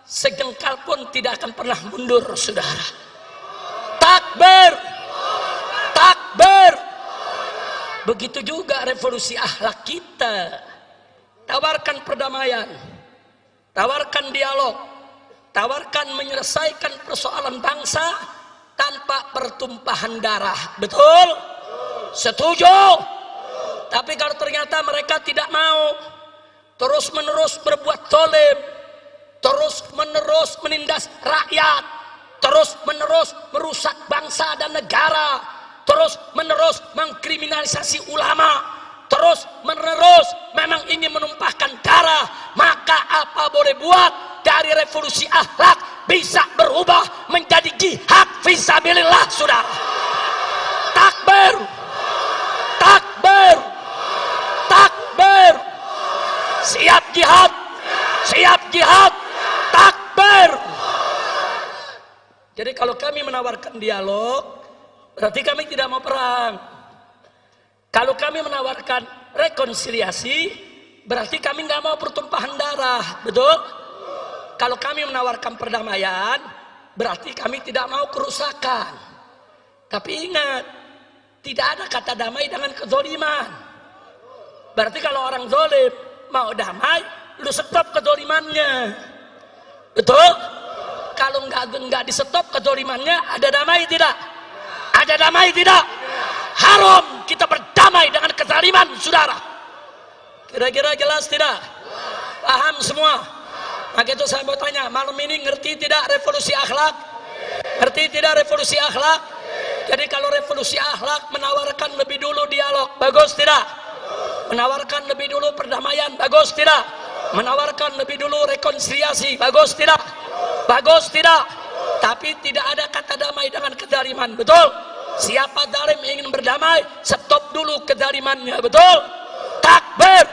sejengkal pun tidak akan pernah mundur, saudara. Takbir, takbir. Begitu juga revolusi akhlak kita. Tawarkan perdamaian, tawarkan dialog, tawarkan menyelesaikan persoalan bangsa tanpa pertumpahan darah. Betul? Setuju? Tapi kalau ternyata mereka tidak mau, terus menerus berbuat zalim, terus menerus menindas rakyat, terus menerus merusak bangsa dan negara, terus menerus mengkriminalisasi ulama, terus menerus memang ingin menumpahkan darah, maka apa boleh buat, dari revolusi akhlak bisa berubah menjadi jihad fisabilillah, saudara. Takbir, takbir, takbir. Siap jihad, siap jihad, takbir. Jadi kalau kami menawarkan dialog, berarti kami tidak mau perang. Kalau kami menawarkan rekonsiliasi, berarti kami nggak mau pertumpahan darah, betul? Kalau kami menawarkan perdamaian, berarti kami tidak mau kerusakan. Tapi ingat, tidak ada kata damai dengan kezoliman. Berarti kalau orang zolim mau damai, lu stop kezolimannya, betul? Kalau nggak di stop kezolimannya, ada damai tidak? Ada damai tidak? Haram kita berdamai dengan kezaliman, saudara. Kira-kira jelas tidak? Paham semua? Maka itu saya mau tanya, malam ini ngerti tidak revolusi akhlak? Ngerti tidak revolusi akhlak? Jadi kalau revolusi akhlak menawarkan lebih dulu dialog, bagus tidak? Menawarkan lebih dulu perdamaian, bagus tidak? Menawarkan lebih dulu rekonsiliasi, bagus tidak? Bagus tidak? Tapi tidak ada kata damai dengan kezaliman, betul? Siapa zalim ingin berdamai, stop dulu kezalimannya, betul? Takbir.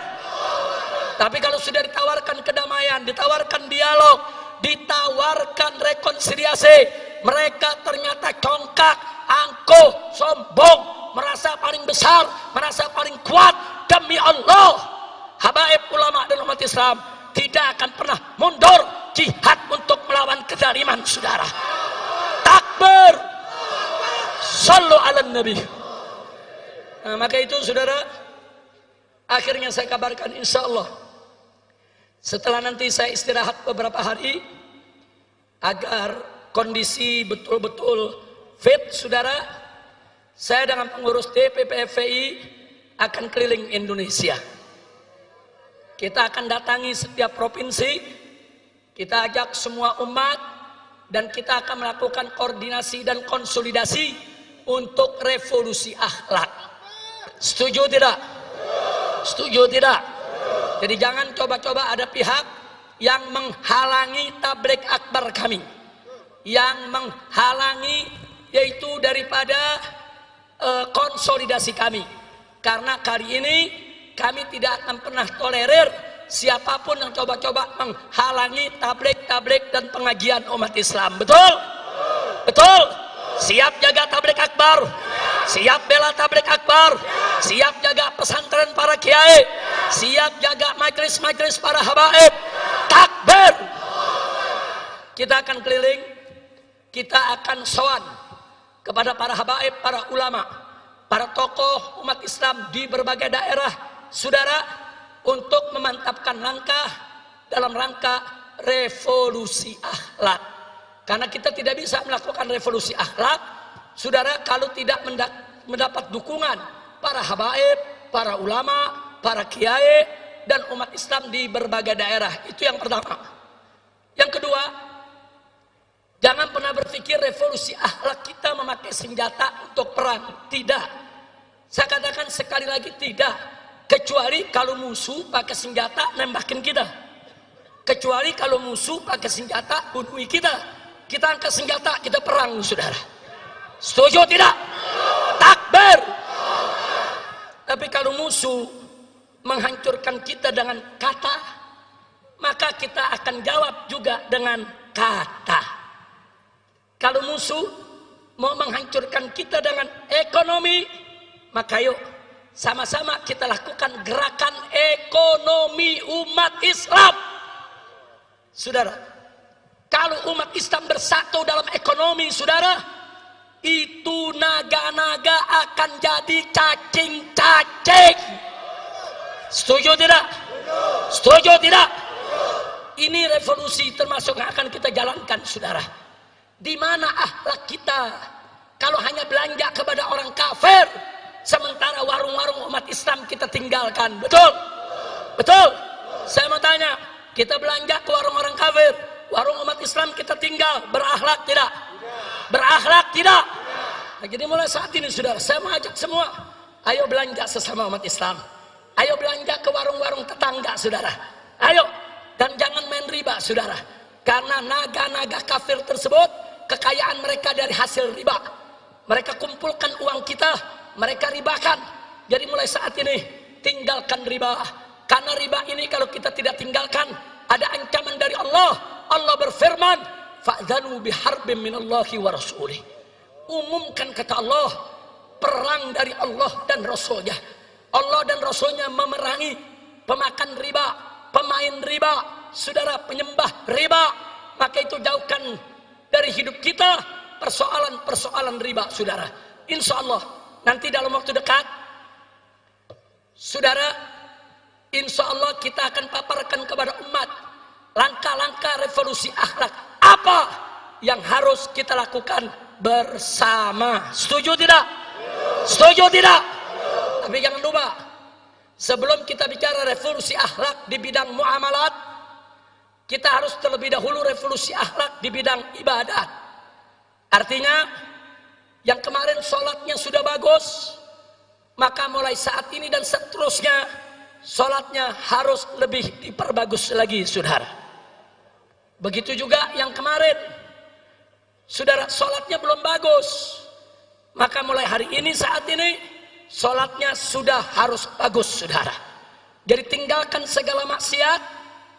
Tapi kalau sudah ditawarkan kedamaian, ditawarkan dialog, ditawarkan rekonsiliasi, mereka ternyata congkak, angkuh, sombong, merasa paling besar, merasa paling kuat. Demi Allah, habaib ulama dan umat Islam tidak akan pernah mundur jihad untuk melawan kezaliman, saudara. Takbir. Sallu ala nabi. Nah, maka itu saudara, akhirnya saya kabarkan, insya Allah setelah nanti saya istirahat beberapa hari agar kondisi betul-betul fit, saudara, saya dengan pengurus DPP FPI akan keliling Indonesia. Kita akan datangi setiap provinsi, kita ajak semua umat, dan kita akan melakukan koordinasi dan konsolidasi untuk revolusi akhlak. Setuju tidak? Setuju tidak? Jadi jangan coba-coba ada pihak yang menghalangi tabligh akbar kami, yang menghalangi yaitu daripada konsolidasi kami. Karena kali ini kami tidak akan pernah tolerir siapapun yang coba-coba menghalangi tabligh dan pengajian umat Islam. Betul? Betul? Siap jaga tabligh akbar, siap bela tabligh akbar, siap jaga pesantren para kiai, siap jaga majelis-majelis para habaib. Takbir. Kita akan keliling, kita akan sowan kepada para habaib, para ulama, para tokoh umat Islam di berbagai daerah, saudara, untuk memantapkan langkah dalam rangka revolusi akhlak. Karena kita tidak bisa melakukan revolusi akhlak, saudara, kalau tidak mendapat dukungan para habaib, para ulama, para kiai, dan umat Islam di berbagai daerah. Itu yang pertama. Yang kedua, jangan pernah berpikir revolusi akhlak kita memakai senjata untuk perang. Tidak. Saya katakan sekali lagi, tidak. Kecuali kalau musuh pakai senjata nembakin kita. Kecuali kalau musuh pakai senjata bunuh kita. Kita angkat senjata, kita perang, saudara. Setuju tidak? Takbir. Tapi kalau musuh menghancurkan kita dengan kata, maka kita akan jawab juga dengan kata. Kalau musuh mau menghancurkan kita dengan ekonomi, maka yuk sama-sama kita lakukan gerakan ekonomi umat Islam. Saudara, kalau umat Islam bersatu dalam ekonomi, saudara, itu naga-naga akan jadi cacing-cacing. Setuju tidak? Setuju tidak? Ini revolusi termasuk yang akan kita jalankan, saudara. Di mana akhlak kita kalau hanya belanja kepada orang kafir, sementara warung-warung umat Islam kita tinggalkan? Betul? Betul? Saya mau tanya, kita belanja ke warung orang kafir, warung umat Islam kita tinggal, berakhlak tidak? Berakhlak tidak? Nah, jadi mulai saat ini, saudara, saya mengajak semua, ayo belanja sesama umat Islam. Ayo belanja ke warung-warung tetangga, saudara. Ayo. Dan jangan main riba, saudara. Karena naga-naga kafir tersebut, kekayaan mereka dari hasil riba. Mereka kumpulkan uang kita, mereka ribakan. Jadi mulai saat ini, tinggalkan riba. Karena riba ini kalau kita tidak tinggalkan, ada ancaman dari Allah. Allah berfirman, fa'dzanu biharbin minallahi wa rasulih. Umumkan, kata Allah, perang dari Allah dan Rasulnya. Allah dan Rasulnya memerangi pemakan riba, pemain riba, saudara, penyembah riba. Maka itu jauhkan dari hidup kita persoalan-persoalan riba, saudara. Insya Allah nanti dalam waktu dekat, saudara, insya Allah kita akan paparkan kepada umat langkah-langkah revolusi akhlak apa yang harus kita lakukan bersama. Setuju tidak? Setuju tidak? Tapi jangan lupa, sebelum kita bicara revolusi akhlak di bidang muamalat, kita harus terlebih dahulu revolusi akhlak di bidang ibadat. Artinya, yang kemarin sholatnya sudah bagus, maka mulai saat ini dan seterusnya, sholatnya harus lebih diperbagus lagi, saudara. Begitu juga yang kemarin, saudara, sholatnya belum bagus, maka mulai hari ini, saat ini, sholatnya sudah harus bagus, saudara. Jadi tinggalkan segala maksiat,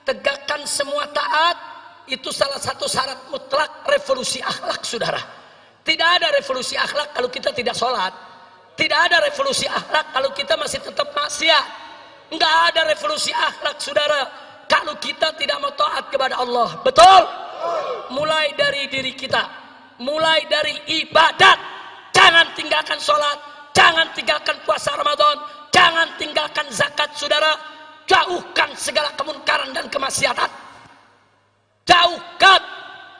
tegakkan semua taat. Itu salah satu syarat mutlak revolusi akhlak, saudara. Tidak ada revolusi akhlak kalau kita tidak sholat. Tidak ada revolusi akhlak kalau kita masih tetap maksiat. Enggak ada revolusi akhlak, saudara, kalau kita tidak mau taat kepada Allah. Betul? Mulai dari diri kita, mulai dari ibadat. Jangan tinggalkan sholat, jangan tinggalkan puasa Ramadan, jangan tinggalkan zakat, saudara. Jauhkan segala kemungkaran dan kemaksiatan. Jauhkan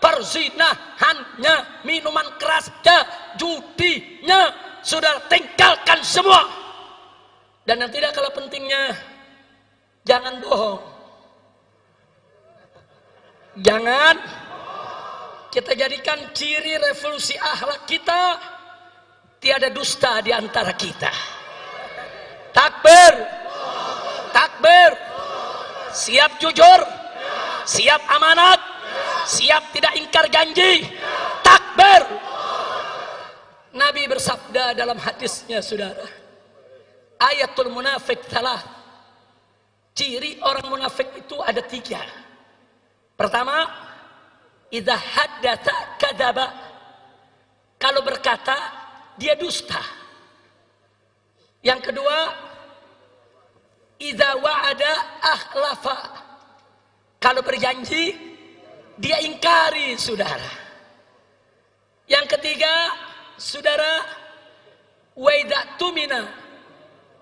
perzinahannya, minuman kerasnya, judinya, saudara, tinggalkan semua. Dan yang tidak kalah pentingnya, jangan bohong. Jangan kita jadikan ciri revolusi akhlak kita, tiada dusta di antara kita. Takbir. Takbir. Siap jujur, siap amanat, siap tidak ingkar janji. Takbir. Nabi bersabda dalam hadisnya, saudara, ayatul munafik salah. Ciri orang munafik itu ada 3. Pertama, idza haddatsa kadzaba. Kalau berkata, dia dusta. Yang kedua, idza wa'ada akhlafa. Kalau berjanji, dia ingkari, saudara. Yang ketiga, saudara, Wa idza tumina,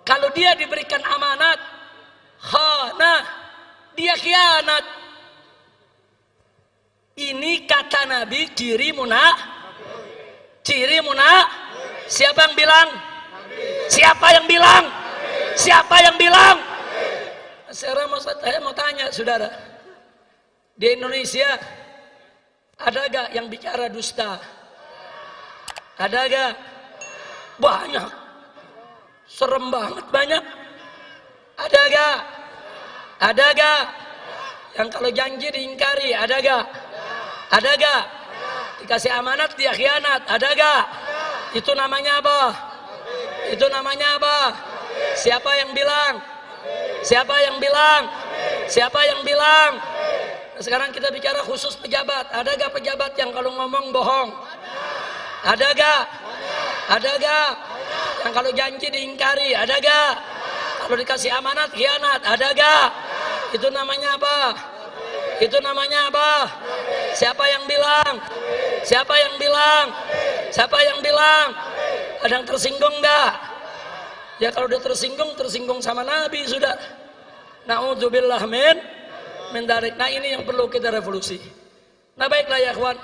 kalau dia diberikan amanat, khana, dia khianat. Ini kata Nabi ciri Siapa yang bilang? Siapa yang bilang? Siapa yang bilang? Sekarang saya mau tanya saudara, di Indonesia ada gak yang bicara dusta? Ada gak? Banyak. Serem banget banyak. Ada gak? Ada gak? Yang kalau janji diingkari, ada gak? Ada gak? Dikasih amanat dia khianat, ada gak? Itu namanya apa? Itu namanya apa? Siapa yang bilang? Siapa yang bilang? Siapa yang bilang? Nah, sekarang kita bicara khusus pejabat. Ada gak pejabat yang kalau ngomong bohong? Ada gak? Ada gak? Yang kalau janji diingkari, ada gak? Kalau dikasih amanat khianat, ada gak? Itu namanya apa? Itu namanya apa? Siapa yang bilang? Siapa yang bilang? Siapa yang bilang? Ada yang tersinggung enggak? Ya kalau dia tersinggung sama Nabi sudah. Na'udzubillah min dzalik. Nah ini yang perlu kita revolusi. Nah baiklah ya ikhwan.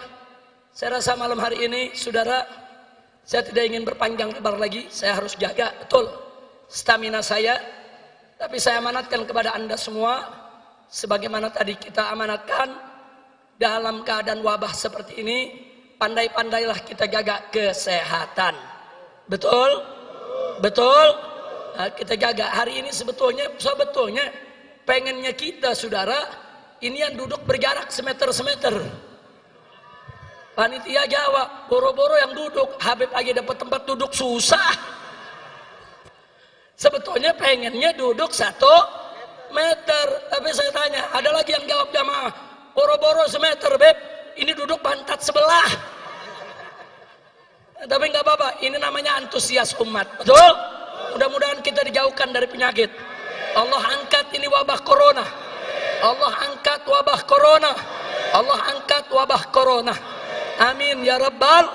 Saya rasa malam hari ini saudara, saya tidak ingin berpanjang lebar lagi. Saya harus jaga betul stamina saya. Tapi saya amanatkan kepada anda semua, sebagaimana tadi kita amanatkan, dalam keadaan wabah seperti ini, pandai-pandailah kita jaga kesehatan. Betul? Betul? Nah, kita jaga. Hari ini sebetulnya pengennya kita saudara, ini yang duduk berjarak semeter. Panitia jawab, boro-boro yang duduk, Habib lagi dapat tempat duduk susah. Sebetulnya pengennya duduk 1 meter. Tapi saya tanya, ada lagi yang jawab jamaah, boro-boro semeter Beb, ini duduk pantat sebelah. Tapi nggak apa-apa, ini namanya antusias umat. Betul? Mudah-mudahan kita dijauhkan dari penyakit. Allah angkat ini wabah corona. Allah angkat wabah corona. Allah angkat wabah corona. Amin ya rabbal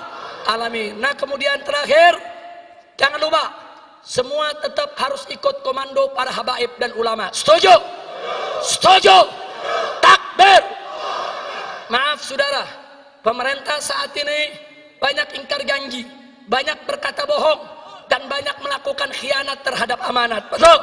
alamin. Nah kemudian terakhir, jangan lupa semua tetap harus ikut komando para habaib dan ulama. Setuju? Setuju? Takbir. Maaf saudara, pemerintah saat ini banyak ingkar janji, banyak berkata bohong, dan banyak melakukan khianat terhadap amanat. Betul?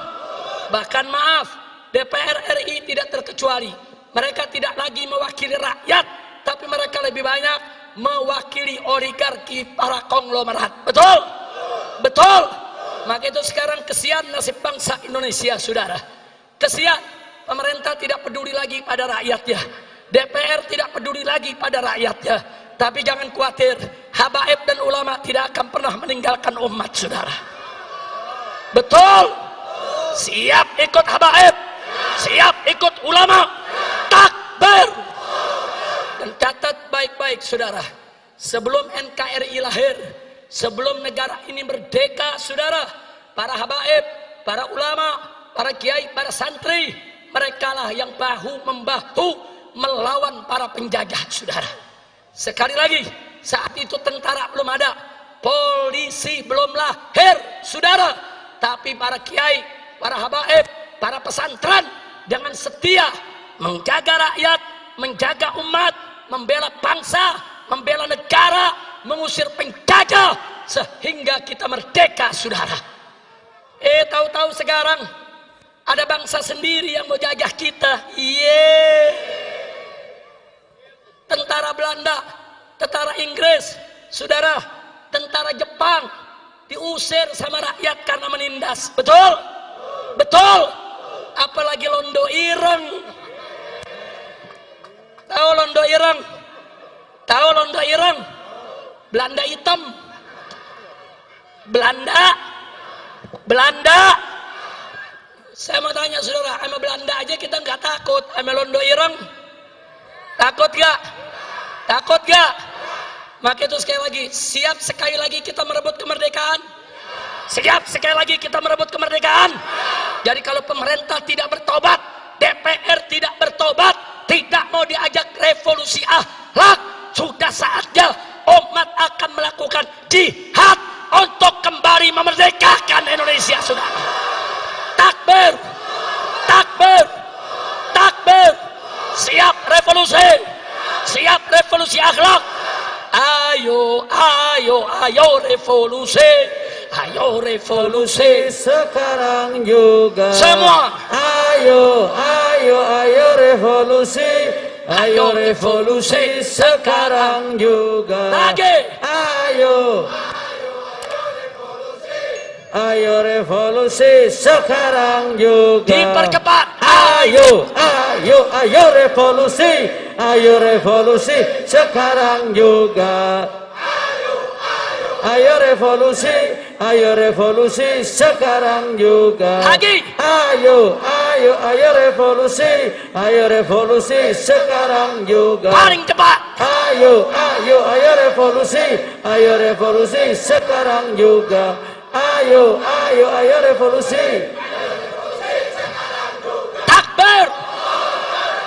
Bahkan maaf, DPR RI tidak terkecuali. Mereka tidak lagi mewakili rakyat, tapi mereka lebih banyak mewakili oligarki para konglomerat. Betul? Betul? Maka itu sekarang kesian nasib bangsa Indonesia saudara. Kesian, pemerintah tidak peduli lagi pada rakyatnya, DPR tidak peduli lagi pada rakyatnya. Tapi jangan khawatir, habaib dan ulama tidak akan pernah meninggalkan umat saudara. Betul? Siap ikut habaib, siap ikut ulama. Takbir. Dan catat baik-baik saudara, sebelum NKRI lahir, sebelum negara ini merdeka saudara, para habaib, para ulama, para kiai, para santri, merekalah yang bahu-membahu melawan para penjajah saudara. Sekali lagi, saat itu tentara belum ada, polisi belum lahir saudara, tapi para kiai, para habaib, para pesantren dengan setia menjaga rakyat, menjaga umat, membela bangsa, membela negara, mengusir penjajah sehingga kita merdeka saudara. Tahu-tahu sekarang ada bangsa sendiri yang mau jajah kita. Tentara Belanda, tentara Inggris saudara, tentara Jepang diusir sama rakyat karena menindas. Betul? Betul? Apalagi Londo Ireng. Tahu Londo Ireng? Tahu Londo Ireng? Belanda hitam. Belanda. Saya mau tanya saudara, sama Belanda aja kita nggak takut, sama Londo Ireng takut gak? Takut gak? Maka itu sekali lagi, siap sekali lagi kita merebut kemerdekaan? Siap sekali lagi kita merebut kemerdekaan? Jadi kalau pemerintah tidak bertobat, DPR tidak bertobat, tidak mau diajak revolusi akhlak, sudah saatnya umat akan melakukan jihad untuk kembali Siap revolusi akhlak. Ayo, ayo, ayo revolusi. Ayo revolusi sekarang juga. Semua. Ayo, ayo, ayo revolusi. Ayo revolusi sekarang juga. Lagi. Ayo. Ayo revolusi sekarang juga. Dipercepat. Ayo, ayo, ayo revolusi. Ayo revolusi sekarang juga. Ayo revolusi, ayo revolusi sekarang juga. Lagi. Ayo, ayo, ayo revolusi sekarang juga. Paling cepat. Ayo, ayo, ayo revolusi sekarang juga. Ayo, ayo, ayo revolusi. Takbir.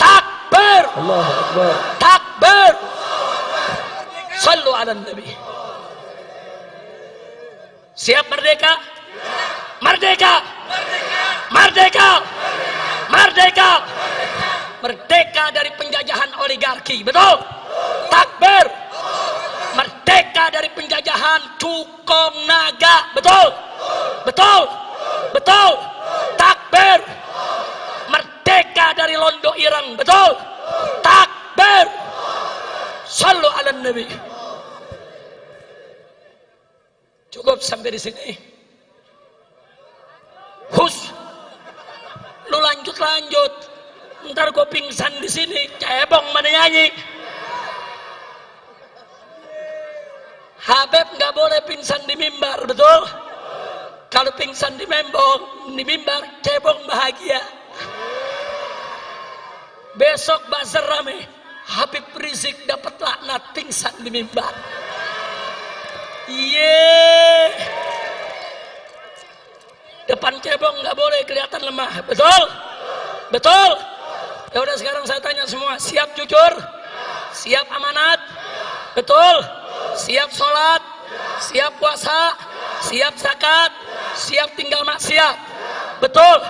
Takbir. Allahu Akbar. Takbir. Sallu ala Nabi. Siap merdeka? Merdeka! Merdeka! Merdeka! Merdeka dari penjajahan oligarki, betul? Takbir! Merdeka dari penjajahan cukong naga, betul? Betul? Betul? Takbir! Merdeka dari londo ireng, betul? Takbir! Sallu ala Nabi. Cukup sampai di sini. Hus, lu lanjut. Ntar gue pingsan di sini. Cebong mana nyanyi. Habib nggak boleh pingsan di mimbar, betul? Kalau pingsan di mimbar, cebong bahagia. Besok bazar rame. Habib Rizik dapat laknat pingsan di mimbar. Iya. Depan cebong nggak boleh kelihatan lemah, betul? Betul? Ya udah sekarang saya tanya semua, siap jujur? Siap amanat? Betul? Siap sholat? Siap puasa? Siap zakat? Siap tinggal maksiat? Betul?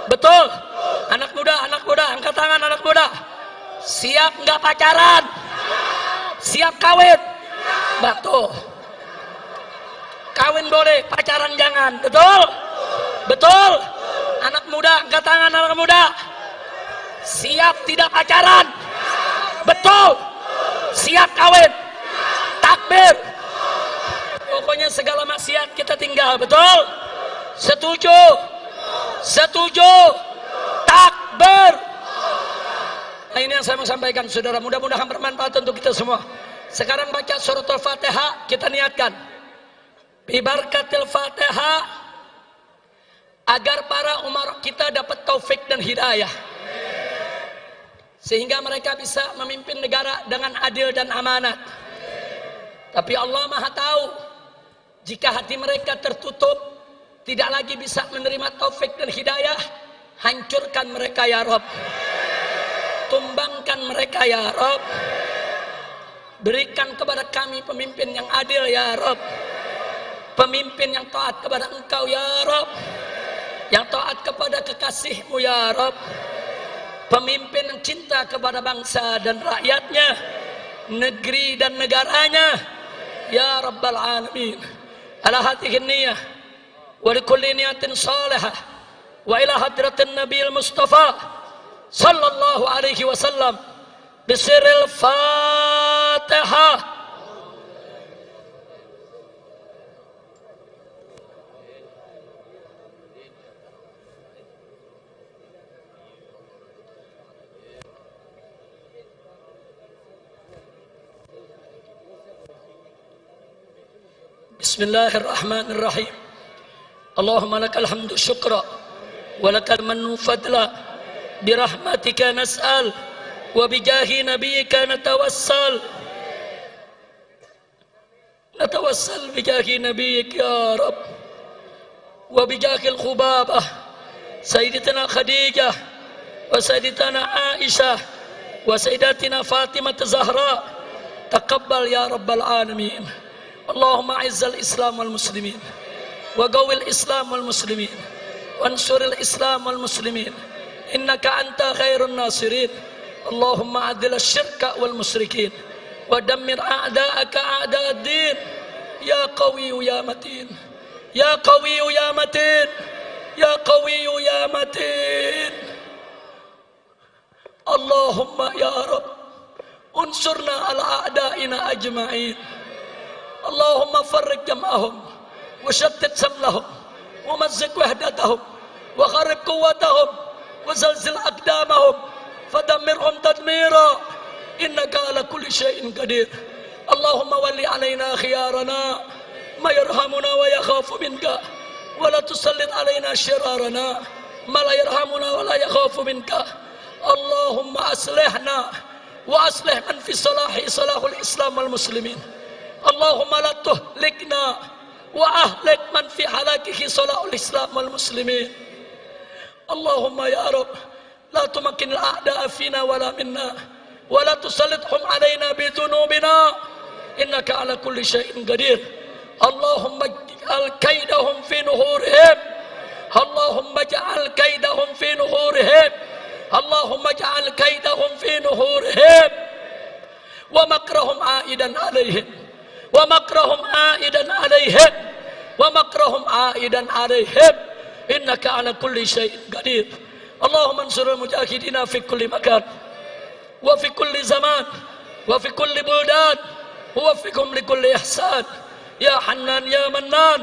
Betul? Anak muda, angkat tangan anak muda. Siap nggak pacaran? Siap kawin? Betul. Kawin boleh, pacaran jangan, betul? Betul? Anak muda, angkat tangan anak muda. Siap tidak pacaran? Betul? Siap kawin? Takbir? Pokoknya segala maksiat kita tinggal, betul? Setuju? Setuju? Takbir? Nah ini yang saya mau sampaikan, saudara, mudah-mudahan bermanfaat untuk kita semua. Sekarang baca surat Al-Fatihah, kita niatkan Bibarkatil Fatihah agar para umar kita dapat taufik dan hidayah, sehingga mereka bisa memimpin negara dengan adil dan amanat. Tapi Allah Maha tahu, jika hati mereka tertutup, tidak lagi bisa menerima taufik dan hidayah, hancurkan mereka ya Rabb, tumbangkan mereka ya Rabb, berikan kepada kami pemimpin yang adil ya Rabb, pemimpin yang taat kepada Engkau ya Rabb, yang taat kepada kekasih-Mu ya Rabb, pemimpin yang cinta kepada bangsa dan rakyatnya, negeri dan negaranya ya Rabbal Alamin. Ala hadhihi niyah wa likulli niyatin salihah wa ila hadratin Nabiil Mustafa sallallahu alaihi wasallam bisirril Fatihah. Bismillahirrahmanirrahim. Allahumma lakal hamdu syukra wa lakal mannu fadla birahmatika nas'al wa bijahi nabiyyika natawassal bijahi nabiyyika ya Rabb wa bijahil khubabah sayyidatina Khadijah wa sayyidatina Aisyah wa sayyidatina Fatimah Zahra taqabbal ya Rabbal Alamin. Allahumma izzal Islam wal muslimin wa qawwil Islam wal muslimin wansuril Islam wal muslimin innaka anta khairun nasirin اللهم أذل الشرك والمشركين ودمر أعداءك أعداء الدين يا قوي يا متين يا قوي يا متين يا قوي يا متين. اللهم يا رب انصرنا على أعدائنا أجمعين. اللهم فرق جمعهم وشتت شملهم ومزق وحدتهم وخرب قوتهم وزلزل أقدامهم فدمرهم تدميرا إنك على كل شيء قدير. اللهم ول علينا خيارنا ما يرحمنا ويخاف منك ولا تسلط علينا شرارنا ما لا يرحمنا ولا يخاف منك. اللهم أصلحنا وأصلح من في صلاحه صلاح الإسلام والمسلمين. اللهم لا تهلكنا وأهلك من في هلاكه صلاح الإسلام والمسلمين. اللهم يا رب لا تمكن الأعداء فينا ولا منا ولا تسلطهم علينا بذنوبنا إنك على كل شيء قدير. اللهم اجعل كيدهم في نحورهم. اللهم اجعل كيدهم في نحورهم. اللهم اجعل كيدهم في نحورهم ومكرهم عائدا عليهم ومكرهم عائدا عليهم ومكرهم عائدا عليهم إنك على كل شيء قدير. اللهم انصر المجاهدين في كل مكان وفي كل زمان وفي كل بلدان ووفقهم لكل إحسان يا حنان يا منان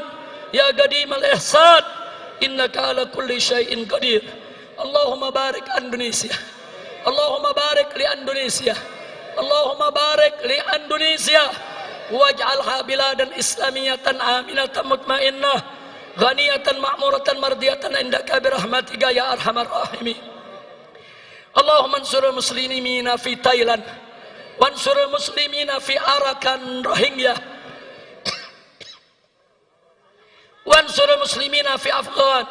يا قديم الإحسان إنك على كل شيء قدير. اللهم بارك إندونيسيا. اللهم بارك لإندونيسيا. اللهم بارك لإندونيسيا واجعلها بلادا إسلامية آمنة مطمئنة غنية معمورة مرضية عندك برحمتك يا أرحم الراحمين. اللهم انصر المسلمين في تايلاند وانصر المسلمين في أراكان روهينجيا وانصر المسلمين في أفغان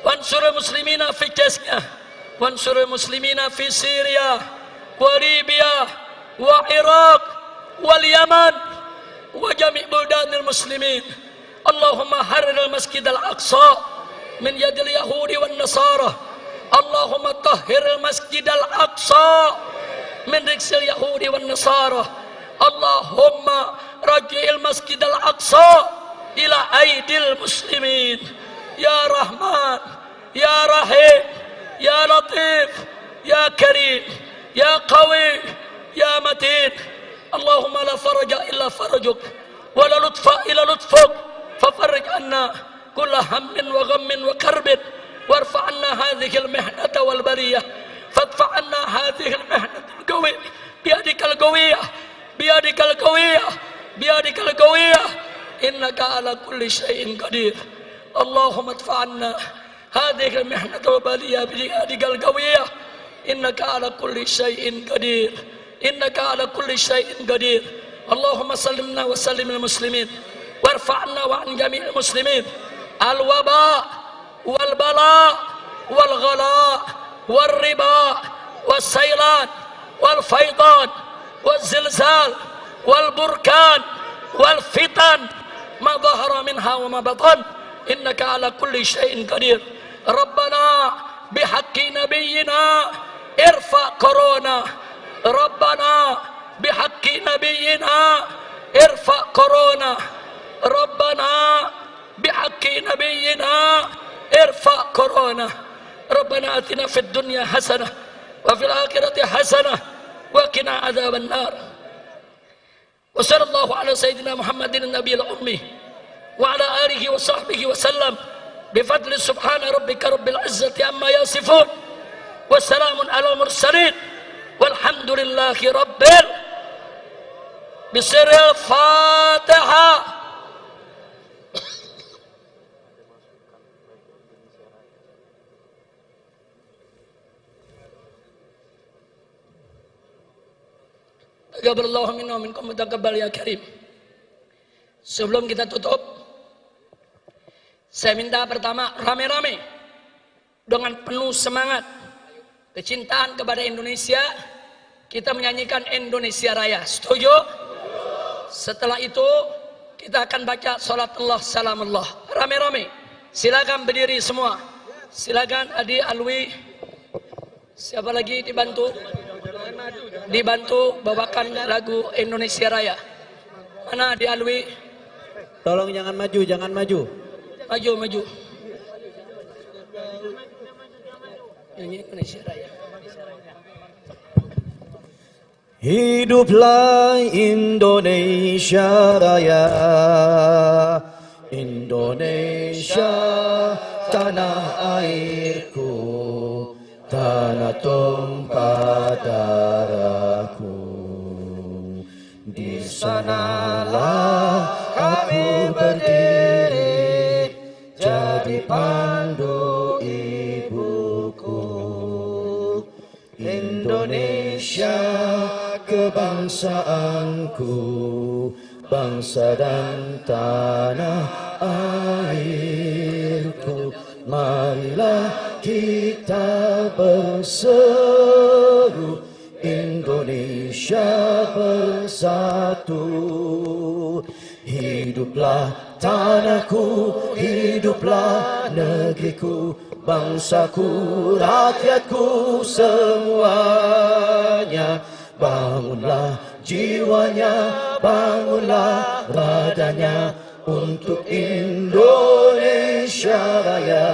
وانصر المسلمين في تشيكيا وانصر المسلمين في سوريا وليبيا وعراق واليمن وجميع بلدان المسلمين. اللهم حرر المسجد الأقصى من يد اليهود والنصارى. اللهم طهر المسجد الأقصى من رجس اليهود والنصارى. اللهم رجع المسجد الأقصى إلى أيدي المسلمين يا رحمن يا رحيم يا لطيف يا كريم يا قوي يا متين. اللهم لا فرج إلا فرجك ولا لطف إلا لطفك ففرج عنا كل هم وغم وكرب وارفع عنا هذه المحنة والبرية فادفع عنا هذه المحنة القوية بيدك القوية بيدك القوية بيدك القوية إنك على كل شيء قدير. اللهم ادفع عنا هذه المحنة والبرية بيدك القوية إنك على كل شيء قدير إنك على كل شيء قدير. اللهم سلمنا وسلم المسلمين وارفع عنا وعن جميع المسلمين الوباء والبلاء والغلاء والربا والسيلان والفيضان والزلزال والبركان والفتن ما ظهر منها وما بطن إنك على كل شيء قدير. ربنا بحق نبينا ارفع كورونا. ربنا بحق نبينا ارفع كورونا. ربنا بحق نبينا ارفع كورونا. ربنا آتنا في الدنيا حسنة وفي الآخرة حسنة وقنا عذاب النار. وصلى الله على سيدنا محمد النبي الأمي وعلى آله وصحبه وسلم بفضل سبحان ربك رب العزة عما يصفون والسلام على المرسلين والحمد لله رب بسر الفاتحة. Taqabbalallahu minna wa minkum mutaqabbal ya karim. Sebelum kita tutup, saya minta pertama rame-rame dengan penuh semangat kecintaan kepada Indonesia kita menyanyikan Indonesia Raya. Setuju? Setelah itu kita akan baca salatullah salamullah. Rame-rame. Silakan berdiri semua. Silakan Adi Alwi. Siapa lagi dibantu? dibantu bawakan lagu Indonesia Raya. Mana di Alwi? Tolong jangan maju, jangan maju. Maju, maju. Ini Indonesia Raya. Hiduplah Indonesia Raya, Indonesia tanah airku, tanah tumpah darahku. Di sanalah aku berdiri, jadi pandu ibuku. Indonesia kebangsaanku, bangsa dan tanah airku. Marilah kita berseru, Indonesia bersatu. Hiduplah tanahku, hiduplah negeriku, bangsaku, rakyatku semuanya. Bangunlah jiwanya, bangunlah radanya untuk Indonesia Raya.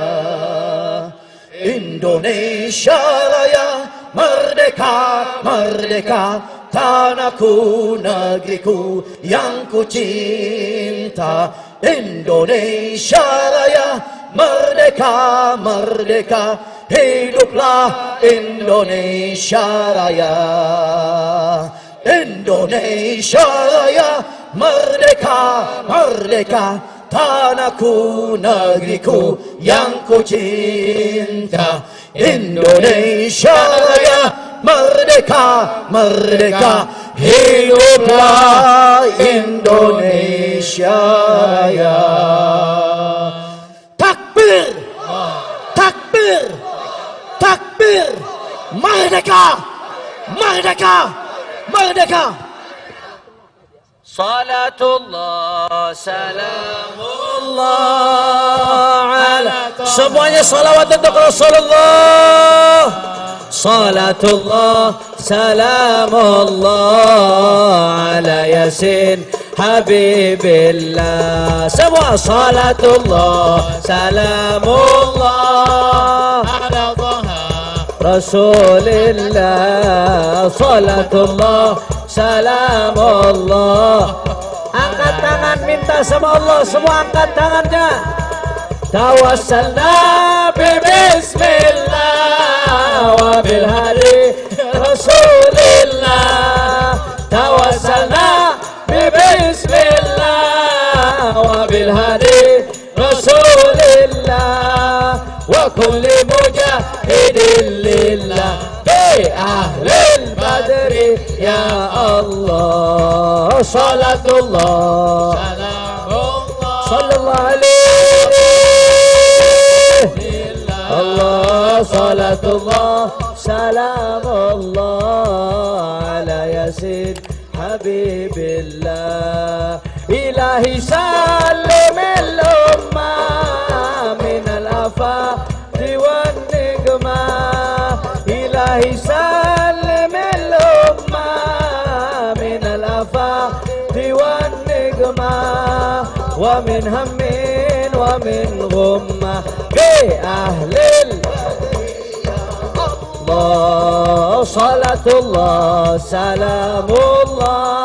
Indonesia Raya, merdeka, merdeka, tanahku, negeriku yang ku cinta. Indonesia Raya, merdeka, merdeka, hiduplah Indonesia Raya. Indonesia Raya, merdeka, merdeka, tanahku, negeriku yang ku cinta. Indonesia Raya, merdeka, merdeka, hiduplah Indonesia Raya. Takbir, takbir, takbir, merdeka, merdeka, merdeka. Salatullah, salamullah ala. Semuanya salawat untuk Rasulullah. Salatullah, salamullah ala Yasin Habibillah. Semua salatullah, salamullah ala Rasulillah. Salatullah, salamullah. Angkat tangan minta sama Allah, semua angkat tangannya. Tawassalna bismillah wa bil hadi Rasulillah. Tawassalna bismillah wa bil hadi Rasulillah wa kulli mujahidin lillah bi ahlil badri ya Allah. Salatullah, salamullah, sallallahu alaihi Allah. Salatullah, salamullah ala Yasin Habibillah. Ilahi salim al-ummah min al-afati wan nigmah. Ilahi salim al-ummah min al-afati wan nigmah. Wa min hammin wa min ghummah bi ahlil Allah. Salatullah, salamullah,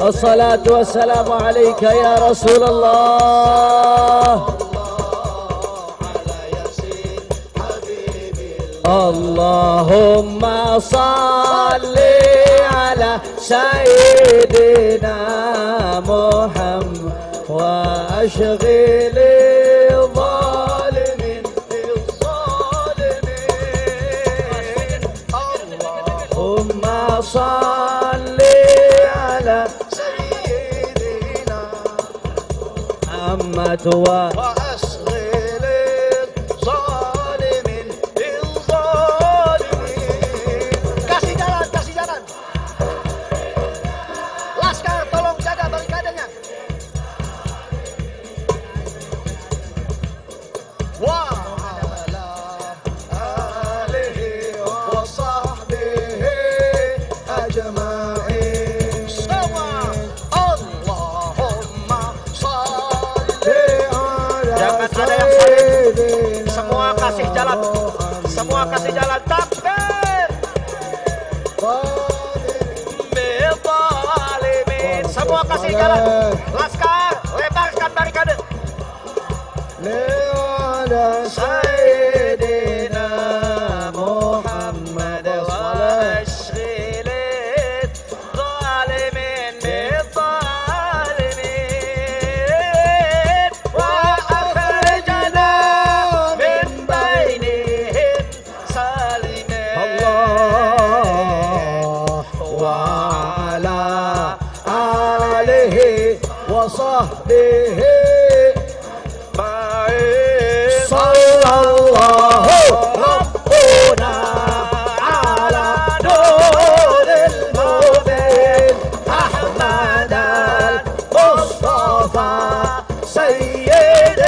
as-salatu wassalamu alayka ya Rasulullah. Allahumma salli ala sayyidina Muhammad wa ashghil zalimin bizzalimin. Allahumma salli ala sayyidina Muhammad wa semua kasih jalan. Laskar, lebarkan barikade. Ala Sayyidina Muhammad واشغل الظالمين بالظالمين وأخرجنا من بينهم سالمين. الله وعلى آله وصحبه صلى الله ربنا على نور المبين أحمد المصطفى سيد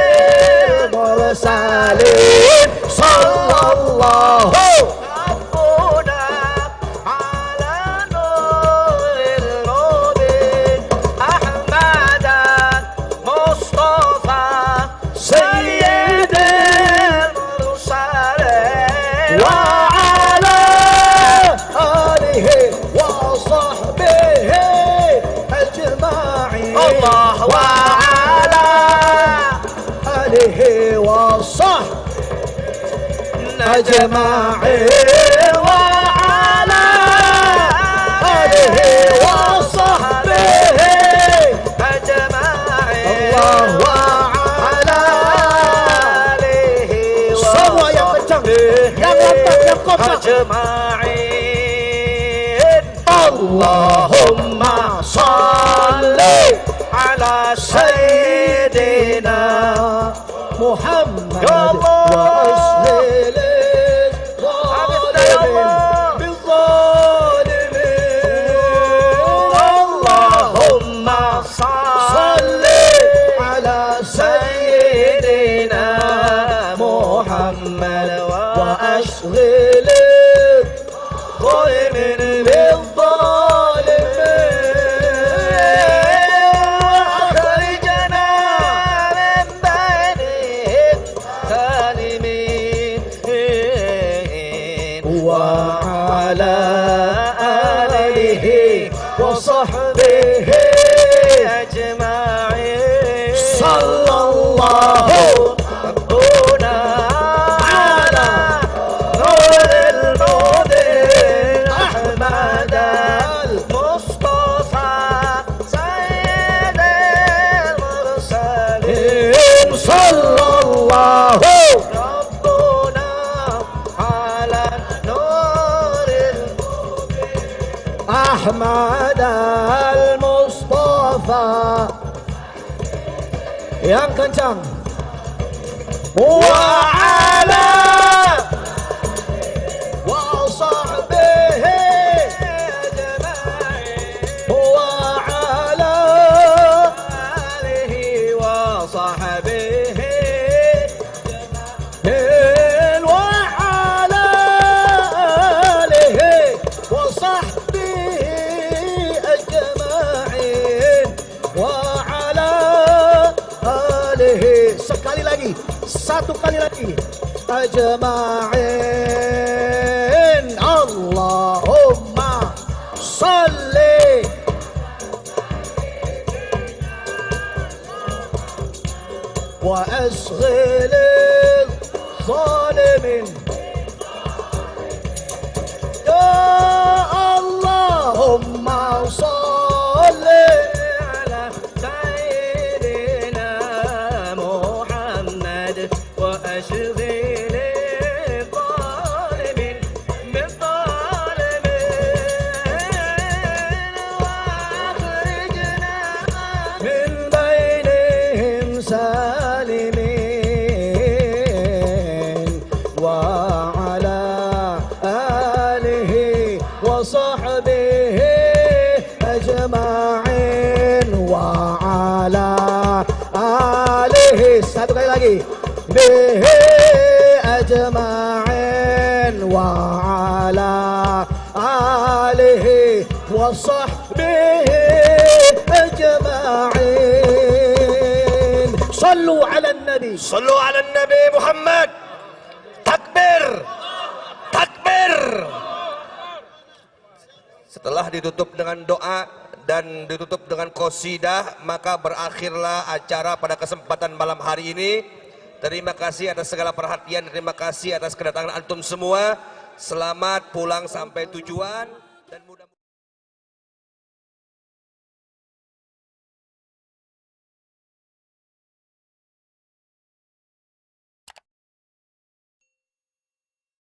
المرسلين صلى الله ربنا على نور المبين أحمد المصطفى سيد المرسلين وعلى آله وصحبه أجمعين. الله وعلى آله وصحبه أجمعين وعلى آله وصحبه أجمعين. الله وعلى آله semua yang kencang, yang lantang, yang kompak. أجمعين. Allahumma salli على سيدنا محمد يا الله. وأسلل الظالمين بالظالمين. اللهم صل على سيدنا محمد وأشغل الظالمين أخرجنا من بينهم سالمين. وعلى آله وصحبه أجمعين. صلى الله ربنا على نور المبين أحمد المصطفى سيد المرسلين. صلى الله ربنا على نور أحمد المصطفى yang kencang وعلى وصحبه وعلى آله وصحبه وعلى آله وصحبه أجمعين وعلى آله sekali lagi, satu kali lagi أجمعين. Allahumma salli وأشغل الظالمين. يا اللهم صل على سيدنا محمد وأشغل الظالمين بالظالمين وأخرجنا من بينهم سالمين وعلى آله وصحبه أجمعين وعلى آله satu kali lagi به أجمعين وعلى آله وصحبه أجمعين. صلوا على النبي. صلوا على النبي محمد. Takbir, takbir. Setelah ditutup dengan doa dan ditutup dengan qasidah, maka berakhirlah acara pada kesempatan malam hari ini. Terima kasih atas segala perhatian, terima kasih atas kedatangan antum semua. Selamat pulang sampai tujuan dan mudah